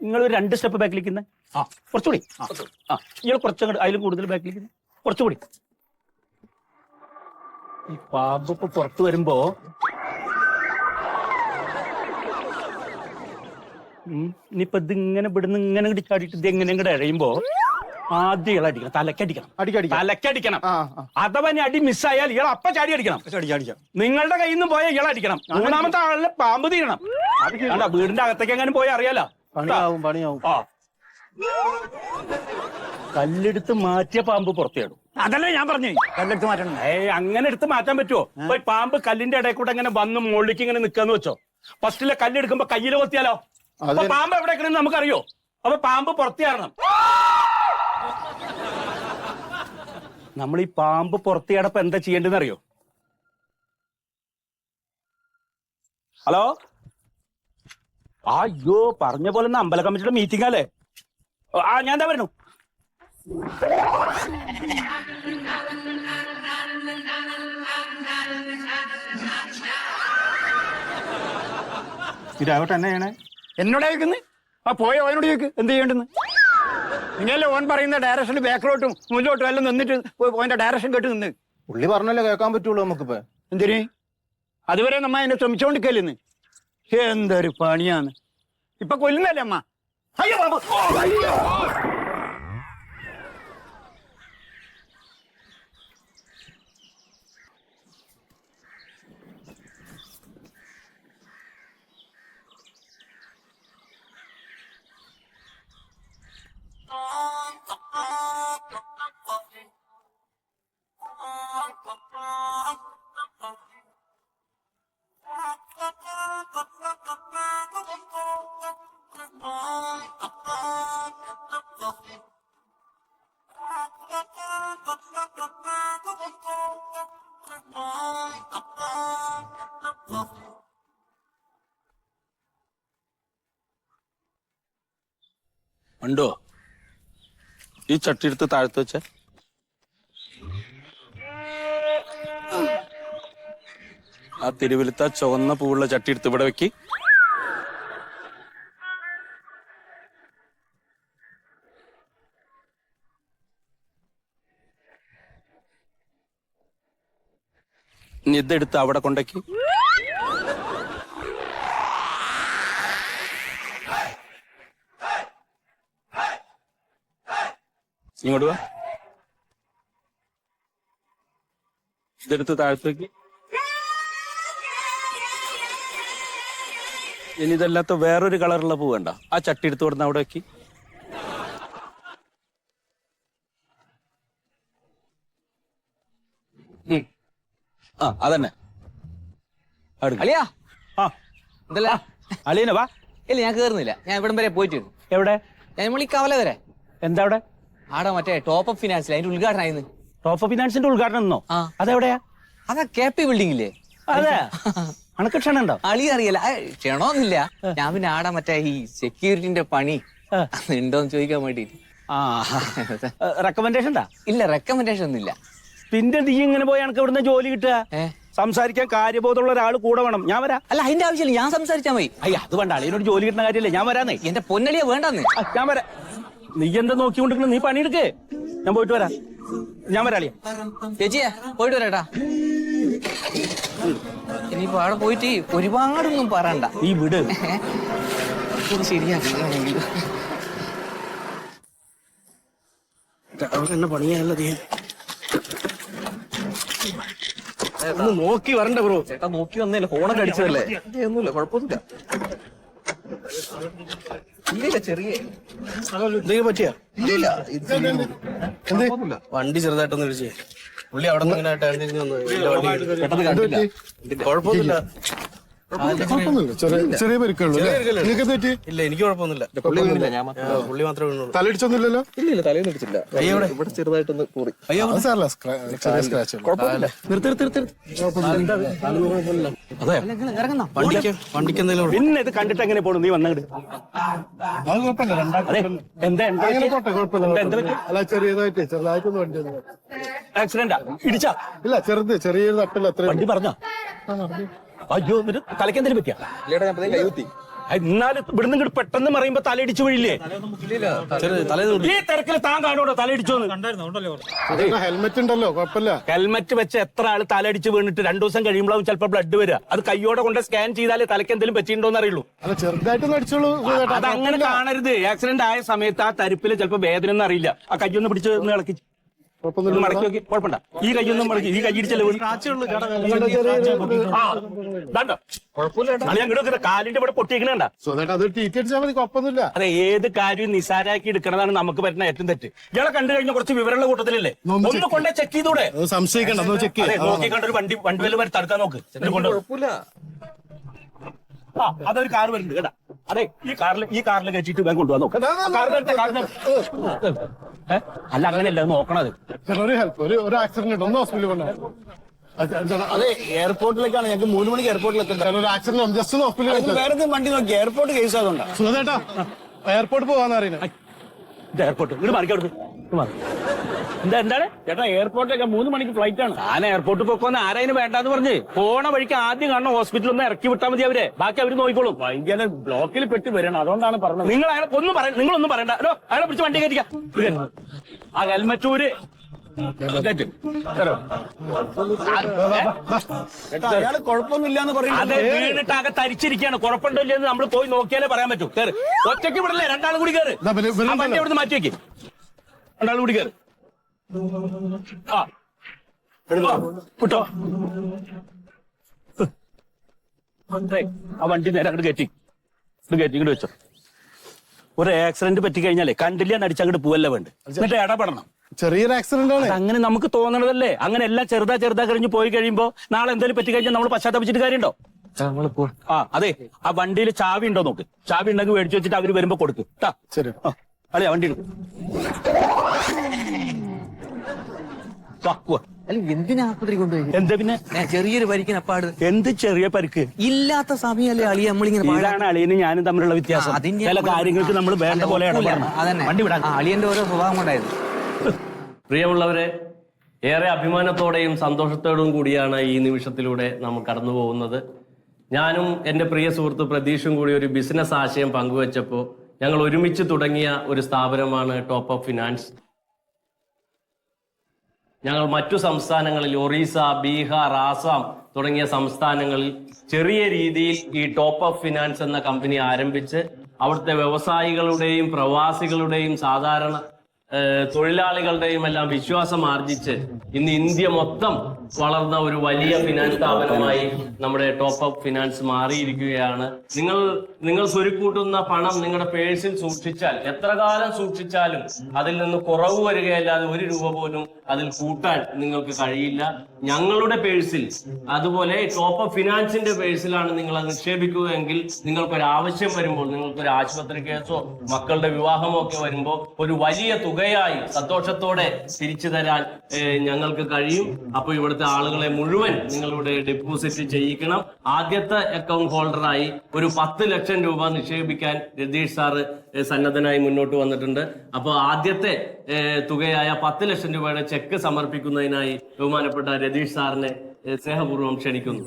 നിങ്ങൾ ഒരു 2 സ്റ്റെപ്പ് ബാക്കിലിരിക്കുന്നത്. കുറച്ചുകൂടി. ഇയാൾ കുറച്ചങ്ങോട്ട് അതിലും കൂടുതൽ ബാക്കിലിരിക്കുന്നത്. കുറച്ചുകൂടി. ഈ പാമ്പ് ഇപ്പൊ പുറത്ത് വരുമ്പോ ഇനിയിപ്പൊ ഇതിങ്ങനെ ഇവിടുന്ന് ഇങ്ങനെ ഇങ്ങോട്ട് ചാടിയിട്ട് ഇത് എങ്ങനെ ഇങ്ങോട്ട് ഇഴയുമ്പോ ആദ്യം ഇയാൾ അടിക്കണം, തലക്കടിക്കണം. അഥവാ ഇനി അടി മിസ്സായാൽ ഇയാൾ അപ്പ ചാടി അടിക്കണം. നിങ്ങളുടെ കയ്യിൽ നിന്ന് പോയാൽ ഇയാൾ അടിക്കണം. മൂന്നാമത്തെ ആളിലെ പാമ്പ് തീരണം. വീടിന്റെ അകത്തേക്ക് എങ്ങനെ പോയാൽ അറിയാലോ. കല്ലെടുത്ത് മാറ്റിയ പാമ്പ് പുറത്തേടും. അതല്ലേ ഞാൻ പറഞ്ഞു, കല്ലെടുത്ത് മാറ്റണം. അങ്ങനെ എടുത്ത് മാറ്റാൻ പറ്റുമോ? ഇപ്പൊ പാമ്പ് കല്ലിന്റെ ഇടയിൽ കൂടെ ഇങ്ങനെ വന്ന് മുകളിലേക്ക് ഇങ്ങനെ നിക്കാന്ന് വെച്ചോ. ഫസ്റ്റിലെ കല്ലെടുക്കുമ്പോ കയ്യില് കൊത്തിയാലോ? അപ്പൊ പാമ്പ് എവിടെ നമുക്കറിയോ? അപ്പൊ പാമ്പ് പുറത്തിയാറണം. നമ്മൾ ഈ പാമ്പ് പുറത്തിയാടപ്പോ എന്താ ചെയ്യേണ്ടതെന്ന് അറിയോ? ഹലോ, അയ്യോ പറഞ്ഞ പോലെ അമ്പല കമ്മിറ്റിയുടെ മീറ്റിംഗ് അല്ലേ? ഞാൻ എന്താ പറഞ്ഞു? ഇതാവട്ടെ, എന്നെ ചെയ്യണേ? എന്നോട് ചോദിക്കുന്നത്? പോയ ഓനോട് ചോദിക്ക് എന്ത് ചെയ്യേണ്ടെന്ന്. നിങ്ങളല്ലേ ഓൻ പറയുന്ന ഡയറക്ഷനിൽ ബാക്കിലോട്ടും മുന്നിലോട്ടും എല്ലാം നിന്നിട്ട് ഓന്റെ ഡയറക്ഷൻ കേട്ട് നിന്ന്. പുള്ളി പറഞ്ഞല്ലേ കേൾക്കാൻ പറ്റുള്ളൂ നമുക്കിപ്പോ. എന്തിന്? അതുവരെ നമ്മ എന്നെ ശ്രമിച്ചോണ്ടിരിക്കല്ലെന്ന്. എന്തൊരു പണിയാന്ന്. ഇപ്പൊ കൊല്ലുന്നല്ലേ അമ്മ? അയ്യോ ബാബു, അയ്യോ. ഉണ്ടോ? ഈ ചട്ടി എടുത്ത് താഴ്ത്ത് വെച്ച ആ തിരുവലുത്ത ചുവന്ന പൂവുള്ള ചട്ടി എടുത്ത് ഇവിടെ വെക്ക്. ഇനി ഇതെടുത്ത് അവിടെ കൊണ്ടേക്ക്. ഇങ്ങോട്ട് വാ. ഇതെടുത്ത് താഴത്തേക്ക്. ഇനി ഇതല്ലാത്ത വേറൊരു കളറുള്ള പൂ വേണ്ട, ആ ചട്ടി എടുത്ത് കൊടുന്ന് അവിടെ വെക്ക്. അതന്നെ അളിയാ. എന്തല്ല അളിയനെ വാ. ഇല്ല, ഞാൻ കേറുന്നില്ല. ഞാൻ ഇവിടം വരെ പോയിട്ട് വരും. എവിടെ? ഞാൻ നമ്മൾ ഈ കവല വരെ. എന്താ അവിടെ? ആടാ മറ്റേ ടോപ്പ് അപ്പ് ഫിനാൻസിൽ അതിന്റെ ഉദ്ഘാടനം ആയിരുന്നു. ടോപ്പ് ഫിനാൻസിന്റെ ഉദ്ഘാടനം എന്നോ? അതെവിടെയാ? അതാ KP ബിൽഡിംഗ് ഇല്ലേ? അതെ. അണക്ക് ക്ഷണുണ്ടോ? അളി അറിയില്ല, ക്ഷണമൊന്നുമില്ല. ഞാൻ പിന്നെ ആടാ മറ്റേ ഈ സെക്യൂരിറ്റിന്റെ പണി ഉണ്ടോന്ന് ചോദിക്കാൻ വേണ്ടിട്ട്. ആ റെക്കമെൻഡേഷൻ ഉണ്ടാ? ഇല്ല, റെക്കമെൻഡേഷൻ ഒന്നും ഇല്ല. പിന്നെ നീ ഇങ്ങനെ പോയി എനിക്ക് ഇവിടുന്ന് ജോലി കിട്ടുക? സംസാരിക്കാൻ കാര്യബോധമുള്ള ഒരാൾ കൂടെ വേണം. ഞാൻ വരാം. അല്ല, അതിന്റെ ആവശ്യമില്ല, ഞാൻ സംസാരിച്ചാ മതി. അയ്യ അത് വേണ്ട, അളിയനോട് ജോലി കിട്ടുന്ന കാര്യമല്ലേ. ഞാൻ വരാന്നേ. എന്റെ പൊന്നലിയെ വേണ്ടെന്ന്. ഞാൻ വരാം. നീ എന്താ നോക്കിക്കൊണ്ടിരിക്കണ? നീ പണിയെടുക്കേ, ഞാൻ പോയിട്ട് വരാം. ഞാൻ വരാം അളിയ. ചേച്ചിയെ പോയിട്ട് വരാട്ടാ. ഇനിയിപ്പോ അവിടെ പോയിട്ട് ഒരുപാടൊന്നും പറയണ്ട. ഈ വിട്. ഇത് ശരിയാക്കി എന്നെ പണിയാനുള്ളത് ഒന്ന് നോക്കി വരണ്ട ബ്രോ. ചേട്ടാ നോക്കി വന്നല്ലേ, ഫോണൊക്കെ അടിച്ചതല്ലേ. ഒന്നുമില്ല, കുഴപ്പമൊന്നുമില്ല. ഇല്ല ചെറിയ എന്തെങ്കിലും പറ്റിയാ? വണ്ടി ചെറുതായിട്ടൊന്ന് ഇടിച്ചേ. പുള്ളി അവിടെ നിന്ന് ഇങ്ങനെ ടേൺ തിരിഞ്ഞ് വന്നു. പെട്ടെന്ന് കണ്ടില്ല. കുഴപ്പമൊന്നുമില്ല. ചെറിയ പരിക്കുള്ളൂ. ഇല്ല, എനിക്ക് കുഴപ്പമൊന്നുമില്ല. പുള്ളി മാത്രമേ വീണുള്ളൂ. തലയിടിച്ചൊന്നുമില്ലല്ലോ? ഇല്ല, തലയൊന്നും ഇടിച്ചില്ല. ഇവിടെ ചെറുതായിട്ടൊന്ന് കൂറി. ചെറിയ സ്ക്രാച്ച്. അതെ, വണ്ടിക്ക് എന്തെങ്കിലും പിന്നെ ഇത് കണ്ടിട്ട് എങ്ങനെ പോണു? നീ വന്നിട്ട് അല്ല, ചെറുതായിട്ടൊന്നും വണ്ടി ആക്സിഡന്റാ? ഇടിച്ചാ? ഇല്ല, ചെറിയൊരു തട്ടല്ല. അത്ര വണ്ടി പറഞ്ഞോ? അയ്യോ, എന്നിട്ട് തലക്കെന്തിനും പറ്റിയാ? എന്നാലും ഇവിടുന്ന് ഇങ്ങോട്ട് പെട്ടെന്ന് മറിയുമ്പോ തലയിടിച്ചു വീഴില്ലേ? ഈ തിരക്കിൽ താൻ കാണുമോ തലയിടിച്ചോന്ന്? ഹെൽമെറ്റ് ഉണ്ടല്ലോ, കുഴപ്പമില്ല. ഹെൽമെറ്റ് വെച്ച് എത്ര ആള് തലയിടിച്ച് വീണിട്ട് 2 ദിവസം കഴിയുമ്പോഴാവും ചിലപ്പോൾ ബ്ലഡ് വരിക. അത് കയ്യോടെ കൊണ്ട് സ്കാൻ ചെയ്താലേ തലക്ക് എന്തെങ്കിലും പറ്റിയിട്ടുണ്ടോന്ന് അറിയുള്ളൂ. അല്ല, ചെറുതായിട്ടൊന്ന് അടിച്ചോളൂ. അത് അങ്ങനെ കാണരുത്. ആക്സിഡന്റ് ആയ സമയത്ത് ആ തരിപ്പില് ചിലപ്പോ വേദന ഒന്നും അറിയില്ല. ആ കയ്യൊന്ന് പിടിച്ച് ഇളക്കി മടക്കി നോക്കി. കുഴപ്പമില്ല. ഈ കയ്യൊന്നും മടക്കി. ഈ കൈ ഇടിച്ചല്ലേ കാലിന്റെ ഇവിടെ പൊട്ടിക്കണണ്ട. അത് ടീറ്റ് അടിച്ചാൽ മതി, കുഴപ്പമൊന്നുമില്ല. അതെ, ഏത് കാര്യവും നിസാരാക്കി എടുക്കണതാണ് നമുക്ക് പറ്റുന്ന ഏറ്റവും തെറ്റ്. ഇയാളെ കണ്ടു കഴിഞ്ഞാൽ കുറച്ച് വിവരമുള്ള കൂട്ടത്തിലല്ലേ? ഒന്ന് കൊണ്ടേ ചെക്ക് ചെയ്തൂടെ? സംശയിക്കണ്ട, ചെക്ക് നോക്കി കണ്ടൊരു വണ്ടി വല്ല വരെ തടുക്കാൻ നോക്ക്. ആ, അതൊരു കാർ വരുന്നുണ്ട് കേട്ടാ. അതെ, ഈ കാറിൽ കയറ്റിട്ട് വേഗം കൊണ്ടുപോകാൻ നോക്കാം. അല്ല, അങ്ങനെയല്ല നോക്കണത്. ഒരു ഹെൽപ്പ്, ഒരു ആക്സിഡന്റ് ഒന്ന് ഹോസ്പിറ്റലിൽ കൊണ്ടുപോകാം. അതെ, എയർപോർട്ടിലേക്കാണ്. ഞങ്ങൾക്ക് 3 മണിക്ക് എയർപോർട്ടിലെത്തണ്ട. ഒരു ആക്സിഡന്റ് ജസ്റ്റ് ഹോസ്പിറ്റലിൽ വേറെ വണ്ടി നോക്കി. എയർപോർട്ട് കേസ് അതുകൊണ്ടാ. സുഖേട്ടാ, എയർപോർട്ട് പോവാന്ന് അറിയുന്നത്. എയർപോർട്ട് ഇങ്ങോട്ട് മാറിക്കോട്ട്. എന്താണ് ചേട്ടാ? എയർപോർട്ടിലേക്ക് 3 മണിക്ക് ഫ്ലൈറ്റ് ആണ്. ഞാൻ എയർപോർട്ടിൽ പോക്കോന്ന് ആരായതിന് വേണ്ടാന്ന് പറഞ്ഞ് പോണ വഴിക്ക് ആദ്യം കാണുന്ന ഹോസ്പിറ്റലിൽ ഒന്ന് ഇറക്കി വിട്ടാൽ മതി. അവരെ ബാക്കി അവര് നോക്കിക്കോളും. ഭയങ്കര ബ്ലോക്കിൽ പെട്ട് വരണം, അതുകൊണ്ടാണ് പറഞ്ഞത്. നിങ്ങൾ അയാളെ ഒന്നും നിങ്ങളൊന്നും പറയണ്ട. അയാളെ പിടിച്ച് വണ്ടി കയറ്റിക്കാം. ആ ഹെൽമറ്റൂര് അയാൾ കുഴപ്പമൊന്നുമില്ലാന്ന് അത് വീണിട്ട് ആകെ തരിച്ചിരിക്കുകയാണ്. കുഴപ്പമുണ്ടോ ഇല്ലെന്ന് നമ്മൾ പോയി നോക്കിയാലേ പറയാൻ പറ്റൂ. കയറ്. ഒറ്റയ്ക്ക് വിടല്ലേ, 2 ആളും കൂടി കയറ്. വണ്ടി അവിടുന്ന് മാറ്റി വെക്കും. 2 ആളും കൂടി കയറ്. ആ കിട്ടോ? ആ വണ്ടി നേരെ അങ്ങോട്ട് കയറ്റി ഇങ്ങോട്ട് വെച്ചോ. ഒരു ആക്സിഡന്റ് പറ്റിക്കഴിഞ്ഞാലേ കണ്ടില്ല അടിച്ചങ്ങോട്ട് പോവല്ല വേണ്ട. എന്നിട്ട് ഇടപെടണം. ചെറിയൊരു ആക്സിഡന്റ് ആണ്. അങ്ങനെ നമുക്ക് തോന്നണതല്ലേ? അങ്ങനെ എല്ലാം ചെറുതാ കഴിഞ്ഞ് പോയി കഴിയുമ്പോ നാളെ എന്തെങ്കിലും പറ്റിക്കഴിഞ്ഞാൽ നമ്മൾ പശ്ചാത്തപിച്ചിട്ട് കാര്യമുണ്ടോ? ആ അതെ, ആ വണ്ടിയിൽ ചാവി ഉണ്ടോ നോക്ക്. ചാവി ഉണ്ടെങ്കിൽ മേടിച്ചു വെച്ചിട്ട് അവര് വരുമ്പോ കൊടുക്കും. ശരി. അല്ലേ, വണ്ടി എടുക്കും. എന്തിനാ ആശുപത്രി കൊണ്ടുപോയി? എന്താ പിന്നെ ചെറിയൊരു പരിക്കിന് അപ്പാട്? എന്ത് ചെറിയ പരിക്ക്? ഇല്ലാത്ത സമയമല്ലേ അളിയ നമ്മളിങ്ങനെ. ഇതാണ് അളിയനും ഞാനും തമ്മിലുള്ള വ്യത്യാസം. ചില കാര്യങ്ങൾക്ക് നമ്മൾ വേണ്ട പോലെ വണ്ടി വിടാൻ. അളിയന്റെ ഓരോ സ്വഭാവം കൊണ്ടായിരുന്നു. പ്രിയമുള്ളവരെ, ഏറെ അഭിമാനത്തോടെയും സന്തോഷത്തോടും കൂടിയാണ് ഈ നിമിഷത്തിലൂടെ നമ്മൾ കടന്നു പോകുന്നത്. ഞാനും എൻ്റെ പ്രിയ സുഹൃത്ത് പ്രതീഷും കൂടി ഒരു ബിസിനസ് ആശയം പങ്കുവച്ചപ്പോൾ ഞങ്ങൾ ഒരുമിച്ച് തുടങ്ങിയ ഒരു സ്ഥാപനമാണ് ടോപ്പ് അപ്പ് ഫിനാൻസ്. ഞങ്ങൾ മറ്റു സംസ്ഥാനങ്ങളിൽ ഒറീസ, ബീഹാർ, ആസാം തുടങ്ങിയ സംസ്ഥാനങ്ങളിൽ ചെറിയ രീതിയിൽ ഈ ടോപ്പ് അപ്പ് ഫിനാൻസ് എന്ന കമ്പനി ആരംഭിച്ച് അവിടുത്തെ വ്യവസായികളുടെയും പ്രവാസികളുടെയും സാധാരണ തൊഴിലാളികളുടെയും എല്ലാം വിശ്വാസം ആർജിച്ച് ഇന്ന് ഇന്ത്യ മൊത്തം വളർന്ന ഒരു വലിയ ഫിനാൻസ് സ്ഥാപനമായി നമ്മുടെ ടോപ്പ് അപ്പ് ഫിനാൻസ് മാറിയിരിക്കുകയാണ്. നിങ്ങൾ സ്വരുക്കൂട്ടുന്ന പണം നിങ്ങളുടെ പേഴ്സിൽ സൂക്ഷിച്ചാൽ എത്ര കാലം സൂക്ഷിച്ചാലും അതിൽ നിന്ന് കുറവ് വരികയല്ലാതെ 1 രൂപ പോലും അതിൽ കൂട്ടാൻ നിങ്ങൾക്ക് കഴിയില്ല. ഞങ്ങളുടെ പേഴ്സിൽ, അതുപോലെ ടോപ്പ് അപ്പ് ഫിനാൻസിന്റെ പേഴ്സിലാണ് നിങ്ങൾ അത് നിക്ഷേപിക്കുകയെങ്കിൽ നിങ്ങൾക്കൊരു ആവശ്യം വരുമ്പോൾ, നിങ്ങൾക്കൊരു ആശുപത്രി കേസോ മക്കളുടെ വിവാഹമോ ഒക്കെ വരുമ്പോൾ ഒരു വലിയ തുക തുകയായി സന്തോഷത്തോടെ തിരിച്ചു തരാൻ ഞങ്ങൾക്ക് കഴിയും. അപ്പൊ ഇവിടുത്തെ ആളുകളെ മുഴുവൻ നിങ്ങളിവിടെ ഡെപ്പോസിറ്റ് ചെയ്യിക്കണം. ആദ്യത്തെ അക്കൗണ്ട് ഹോൾഡറായി ഒരു 10 ലക്ഷം രൂപ നിക്ഷേപിക്കാൻ രതീഷ് സാറ് സന്നദ്ധനായി മുന്നോട്ട് വന്നിട്ടുണ്ട്. അപ്പോൾ ആദ്യത്തെ തുകയായ 10 ലക്ഷം രൂപയുടെ ചെക്ക് സമർപ്പിക്കുന്നതിനായി ബഹുമാനപ്പെട്ട രതീഷ് സാറിനെ സ്നേഹപൂർവ്വം ക്ഷണിക്കുന്നു.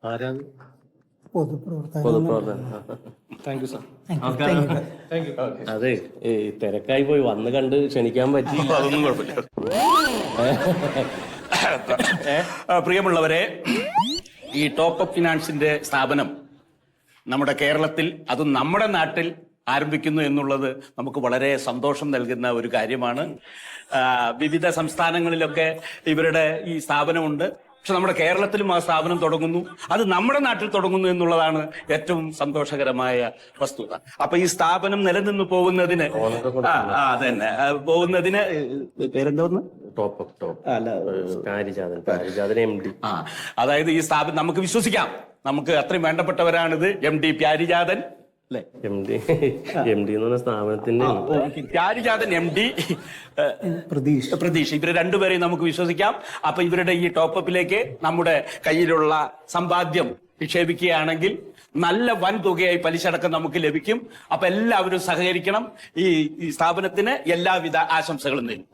ആരാണ്? Thank you sir. അതെ, തിരക്കായി പോയി വന്ന് കണ്ട് ക്ഷണിക്കാൻ പറ്റിയില്ല. അതൊന്നും കുഴപ്പമില്ല. പ്രിയമുള്ളവരെ, ഈ ടോപ്പ് അപ്പ് ഫിനാൻസിന്റെ സ്ഥാപനം നമ്മുടെ കേരളത്തിൽ, അതും നമ്മുടെ നാട്ടിൽ ആരംഭിക്കുന്നു എന്നുള്ളത് നമുക്ക് വളരെ സന്തോഷം നൽകുന്ന ഒരു കാര്യമാണ്. വിവിധ സംസ്ഥാനങ്ങളിലൊക്കെ ഇവരുടെ ഈ സ്ഥാപനമുണ്ട്. പക്ഷെ നമ്മുടെ കേരളത്തിലും ആ സ്ഥാപനം തുടങ്ങുന്നു, അത് നമ്മുടെ നാട്ടിൽ തുടങ്ങുന്നു എന്നുള്ളതാണ് ഏറ്റവും സന്തോഷകരമായ വസ്തുത. അപ്പൊ ഈ സ്ഥാപനം നിലനിന്ന് പോകുന്നതിന് അതന്നെ പോകുന്നതിന് പേരെന്തോന്ന് അതായത് ഈ സ്ഥാപനം നമുക്ക് വിശ്വസിക്കാം, നമുക്ക് അത്രയും വേണ്ടപ്പെട്ടവരാണിത്. MD പ്യാരിജാതൻ അല്ലെ? MD എന്ന് പറഞ്ഞ സ്ഥാപനത്തിന്റെ പ്യാരിജാതൻ, MD പ്രതീഷ്, ഇവര് രണ്ടുപേരെയും നമുക്ക് വിശ്വസിക്കാം. അപ്പൊ ഇവരുടെ ഈ ടോപ്പപ്പിലേക്ക് നമ്മുടെ കയ്യിലുള്ള സമ്പാദ്യം നിക്ഷേപിക്കുകയാണെങ്കിൽ നല്ല വൻ തുകയായി പലിശടക്കം നമുക്ക് ലഭിക്കും. അപ്പൊ എല്ലാവരും സഹകരിക്കണം. ഈ സ്ഥാപനത്തിന് എല്ലാവിധ ആശംസകളും നേരും.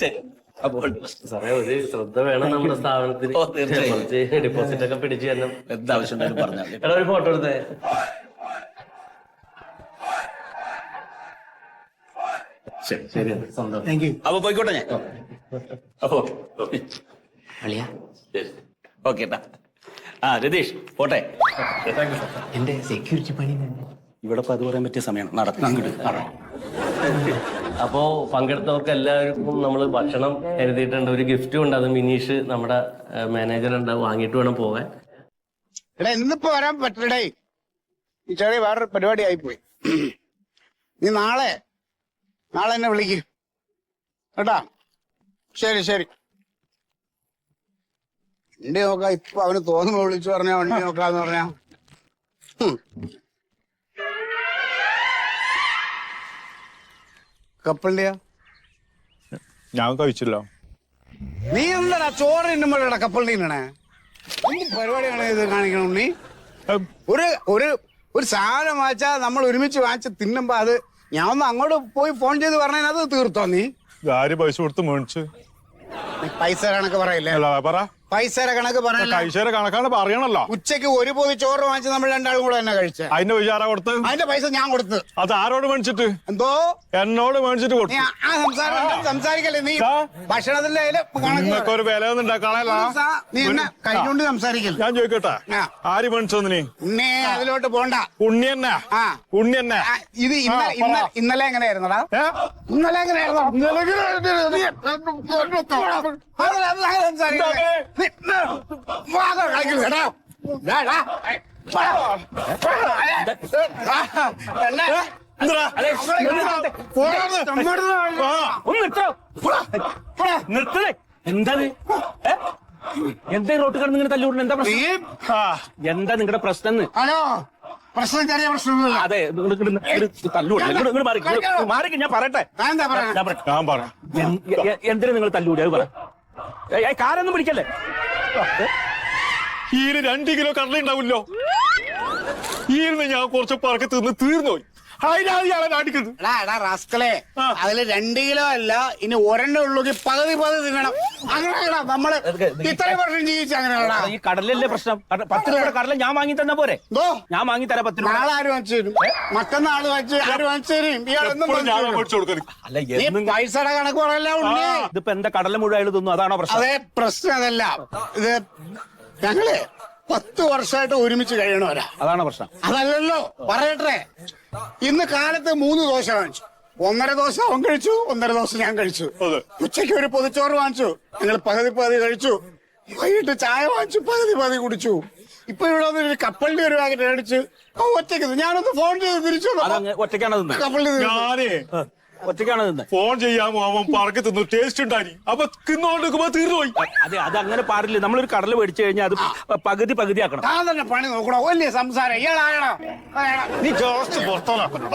ശരി. അപ്പോൾ സാറേ, ഒരു ശ്രദ്ധ വേണം നമ്മുടെ സ്ഥാപനത്തിൽ. ഡിപ്പോസിറ്റ് ഒക്കെ പിടിച്ചു തരണം. എന്താവശ്യം പറഞ്ഞാൽ ഒരു ഫോട്ടോ എടുത്തേ. ശരി, സന്തോഷം. അപ്പൊ പോയിക്കോട്ടെ ഞാൻ. ഓക്കെ. രതീഷ് പോട്ടെ. എന്റെ സെക്യൂരിറ്റി പണി ഇവിടെ അത് പറയാൻ പറ്റിയ സമയമാണ്. നടക്കും. അപ്പോ പങ്കെടുത്തവർക്ക് എല്ലാവർക്കും നമ്മൾ ഭക്ഷണം എഴുതിയിട്ടുണ്ട്. ഒരു ഗിഫ്റ്റും ഉണ്ട്. അത് മിനീഷ് നമ്മുടെ മാനേജർ ഉണ്ട്, വാങ്ങിയിട്ട് വേണം പോകാൻ. എടാ, ഇന്നിപ്പോ വരാൻ പറ്റടേ, ഈ ചെറിയ വേറൊരു പരിപാടി ആയിപ്പോയി. നീ നാളെ എന്നെ വിളിക്കും കേട്ടാ. ശരി. വണ്ടി നോക്കാം. ഇപ്പൊ അവന് തോന്നുമ്പോ വിളിച്ചു പറഞ്ഞാ വണ്ടി നോക്കാന്ന് പറഞ്ഞാ കപ്പലിന്റെയാ? ഞാൻ കഴിച്ചില്ല. നീ എന്താ ചോറ് തിന്നുമ്പോഴാ കപ്പലിന്റെ തിന്നണേ? എന്ത് പരിപാടിയാണ് ഇത് കാണിക്കണം? നീ ഒരു സാധനം വാങ്ങിച്ചാ നമ്മൾ ഒരുമിച്ച് വാങ്ങിച്ച് തിന്നുമ്പോ അത് ഞാൻ ഒന്ന് അങ്ങോട്ട് പോയി ഫോൺ ചെയ്ത് പറഞ്ഞാൽ അത് തീർത്തോ? നീ പൈസ കൊടുത്ത് മേടിച്ച് പൈസ കണക്ക് പറയില്ലേ? പൈസയുടെ കണക്ക് പൈസയുടെ കണക്കാണ് പറയണല്ലോ. ഉച്ചക്ക് ഒരു പൊതി ചോറ് വാങ്ങിച്ച് നമ്മൾ രണ്ടാളും കൂടെ തന്നെ കഴിച്ചേ. അതിന്റെ വിചാര കൊടുത്ത്? അതിന്റെ പൈസ ഞാൻ കൊടുത്ത്. അത് ആരോട് മേടിച്ചിട്ട്? എന്തോ എന്നോട് മേടിച്ചിട്ട് കൊടുത്തു. ആ സംസാരിക്കല്ലേ നീ? ഭക്ഷണത്തിന്റെ നിങ്ങൾക്ക് ഒരു വില ഒന്നും ഉണ്ടാക്കാണല്ലോ. നീ എന്നെ കഴിഞ്ഞോണ്ട് സംസാരിക്കല്ലേ? ഞാൻ ചോദിക്കട്ടെ, ആര് മേടിച്ചോ? നീ അതിലോട്ട് പോണ്ട. ഉണ്ണി തന്നെ. ഇത് ഇന്നലെ എങ്ങനെയായിരുന്നടാ? ഇന്നലെ എങ്ങനെയായിരുന്നു? എന്താണ് എന്താ റോട്ട് കിടന്ന് ഇങ്ങനെ തല്ലൂടുന്നു? എന്താ പ്രശ്നം? എന്താ നിങ്ങളുടെ പ്രശ്നം? പ്രശ്നം ചെറിയ പ്രശ്നമൊന്നുമില്ല. അതെ, മാറിക്ക്. ഞാൻ പറയട്ടെ. എന്തിനാ നിങ്ങൾ തല്ലൂടി? അത് പറ. കാരൊന്നും പിടിക്കല്ലേ? ഈ 2 കിലോ കടല ഉണ്ടാവില്ലോ. ഈ ഞാൻ കുറച്ച് പറക്ക് തിന്ന് തീർന്നുപോയി. റാസ്കളെ, അതില് 2 കിലോ അല്ല, ഇനി ഒരെണ്ണം ഉള്ളൂ. പകുതി തിന്നണം. അങ്ങനെയാണോ നമ്മള് ഇത്രയും വർഷം ജീവിച്ച? അങ്ങനെയാണോ? ഈ കടലല്ലേ പ്രശ്നം? 10 രൂപയുടെ കടല ഞാൻ വാങ്ങി തന്നെ പോരെ? ഞാൻ വാങ്ങി തരാം. 10 രൂപ നാളെ ആര് വാങ്ങിച്ചു തരും? മറ്റന്നാള് ആര് വാങ്ങിച്ചു തരും? പൈസയുടെ കണക്ക് പറയല്ല ഉണ്ണി. ഇതിപ്പോ എന്താ കടല മുഴുവൻ തിന്നു? അതാണോ പ്രശ്നം? അതേ പ്രശ്നം. അതല്ല, ഇത് ഞങ്ങള് 10 വർഷമായിട്ട് ഒരുമിച്ച് കഴിയണവരാ. അതാണ് പ്രശ്നം. അതല്ലല്ലോ പറയട്ടെ. ഇന്ന് കാലത്ത് 3 ദോശ വാങ്ങിച്ചു. 1.5 ദോശ അവൻ കഴിച്ചു, 1.5 ദോശ ഞാൻ കഴിച്ചു. ഉച്ചയ്ക്ക് ഒരു പൊതിച്ചോറ് വാങ്ങിച്ചു, ഞങ്ങൾ പകുതി കഴിച്ചു. വൈകിട്ട് ചായ വാങ്ങിച്ചു, പകുതി കുടിച്ചു. ഇപ്പൊ ഇവിടെ വന്ന് കപ്പലിന്റെ ഒരു പാക്കറ്റ് അടിച്ച് ഒറ്റയ്ക്ക് ഞാനൊന്ന് ഫോൺ ചെയ്ത് തിരിച്ചു. ഒറ്റയ്ക്കാണ് കപ്പലിന് ഒറ്റയ്ക്കാണ് നിന്ന് ഫോൺ ചെയ്യാമോ അവൻ പറക്കി തിന്നു ടേസ്റ്റ് ഉണ്ടായി അപ്പൊ തിന്നോണ്ടിരിക്കുമ്പോ തീർന്നുപോയി. അതെ അത് അങ്ങനെ പാടില്ല. നമ്മളൊരു കടൽ മേടിച്ചു കഴിഞ്ഞാൽ അത് പകുതി ആക്കണം. താൻ തന്നെ പണി നോക്കണോ? വലിയ സംസാരം ഇയാളാകണോ? നീ ജോസ്റ്റ് പുറത്തോളാക്കണോ?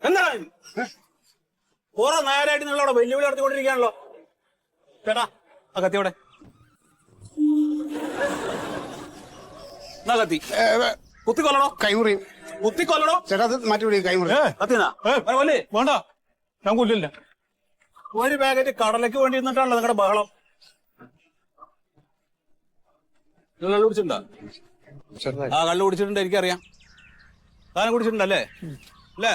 എന്താണ് കുറെ നേരമായിട്ട് നിങ്ങളവിടെ വെല്ലുവിളി നടത്തിക്കൊണ്ടിരിക്കുകയാണല്ലോ. ചേട്ടാ ആ കത്തിയോടെ കത്തി കുത്തിക്കൊല്ലണോ? കൈമുറി കുത്തിക്കൊല്ലണോ? ചേട്ടാ അത് മാറ്റി കൈമുറി. കത്തിനാ കൊല്ലേ വേണ്ട ഞാൻ കൊല്ലില്ല. ഒരു പാക്കറ്റ് കടലയ്ക്ക് വേണ്ടി നിന്നിട്ടാണല്ലോ നിങ്ങളുടെ ബഹളം. നിങ്ങൾ കള്ളു കുടിച്ചിട്ടുണ്ടോ? ആ കള്ളു കുടിച്ചിട്ടുണ്ട്, എനിക്കറിയാം. താനും കുടിച്ചിട്ടുണ്ടല്ലേ? അല്ലേ?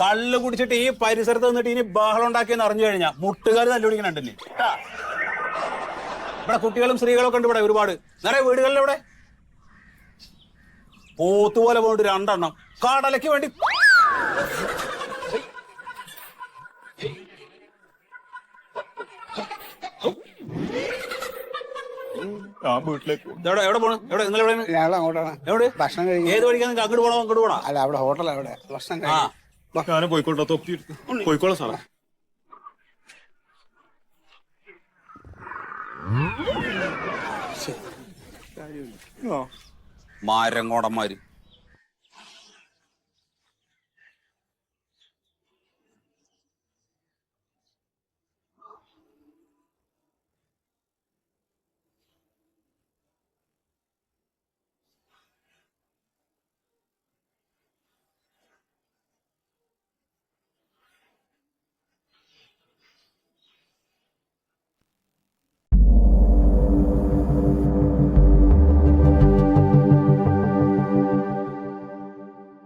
കള്ളു കുടിച്ചിട്ട് ഈ പരിസരത്ത് നിന്നിട്ട് ഇനി ബഹളം ഉണ്ടാക്കിയെന്ന് അറിഞ്ഞു കഴിഞ്ഞാൽ മുട്ടുകാർ തല്ലുപിടിക്കുന്നുണ്ട്. ഇവിടെ കുട്ടികളും സ്ത്രീകളും ഒക്കെ ഉണ്ട് ഇവിടെ ഒരുപാട്. നിറയെ വീടുകളിൽ ഇവിടെ പോത്തുപോലെ പോയിട്ട് 2 എണ്ണം കടലയ്ക്ക് വേണ്ടി. ഞാൻ വീട്ടിലേക്ക് എവിടെ പോണു? എവിടെ നിങ്ങൾ എവിടെ? ഞങ്ങൾ അങ്ങോട്ടാണ് എവിടെ? ഭക്ഷണം കഴിക്കും. ഏത് വഴിക്കാ നിങ്ങൾക്ക്? അങ്ങോട്ട് പോണോ അങ്ങോട്ട് പോണോ? അല്ല അവിടെ ഹോട്ടൽ അവിടെ ഭക്ഷണം ആ കഴിക്കും. ഞാനും പോയിക്കോട്ടെ. തൊപ്പി പോയിക്കോളാം സാറേ. മാരങ്ങോടന്മാര്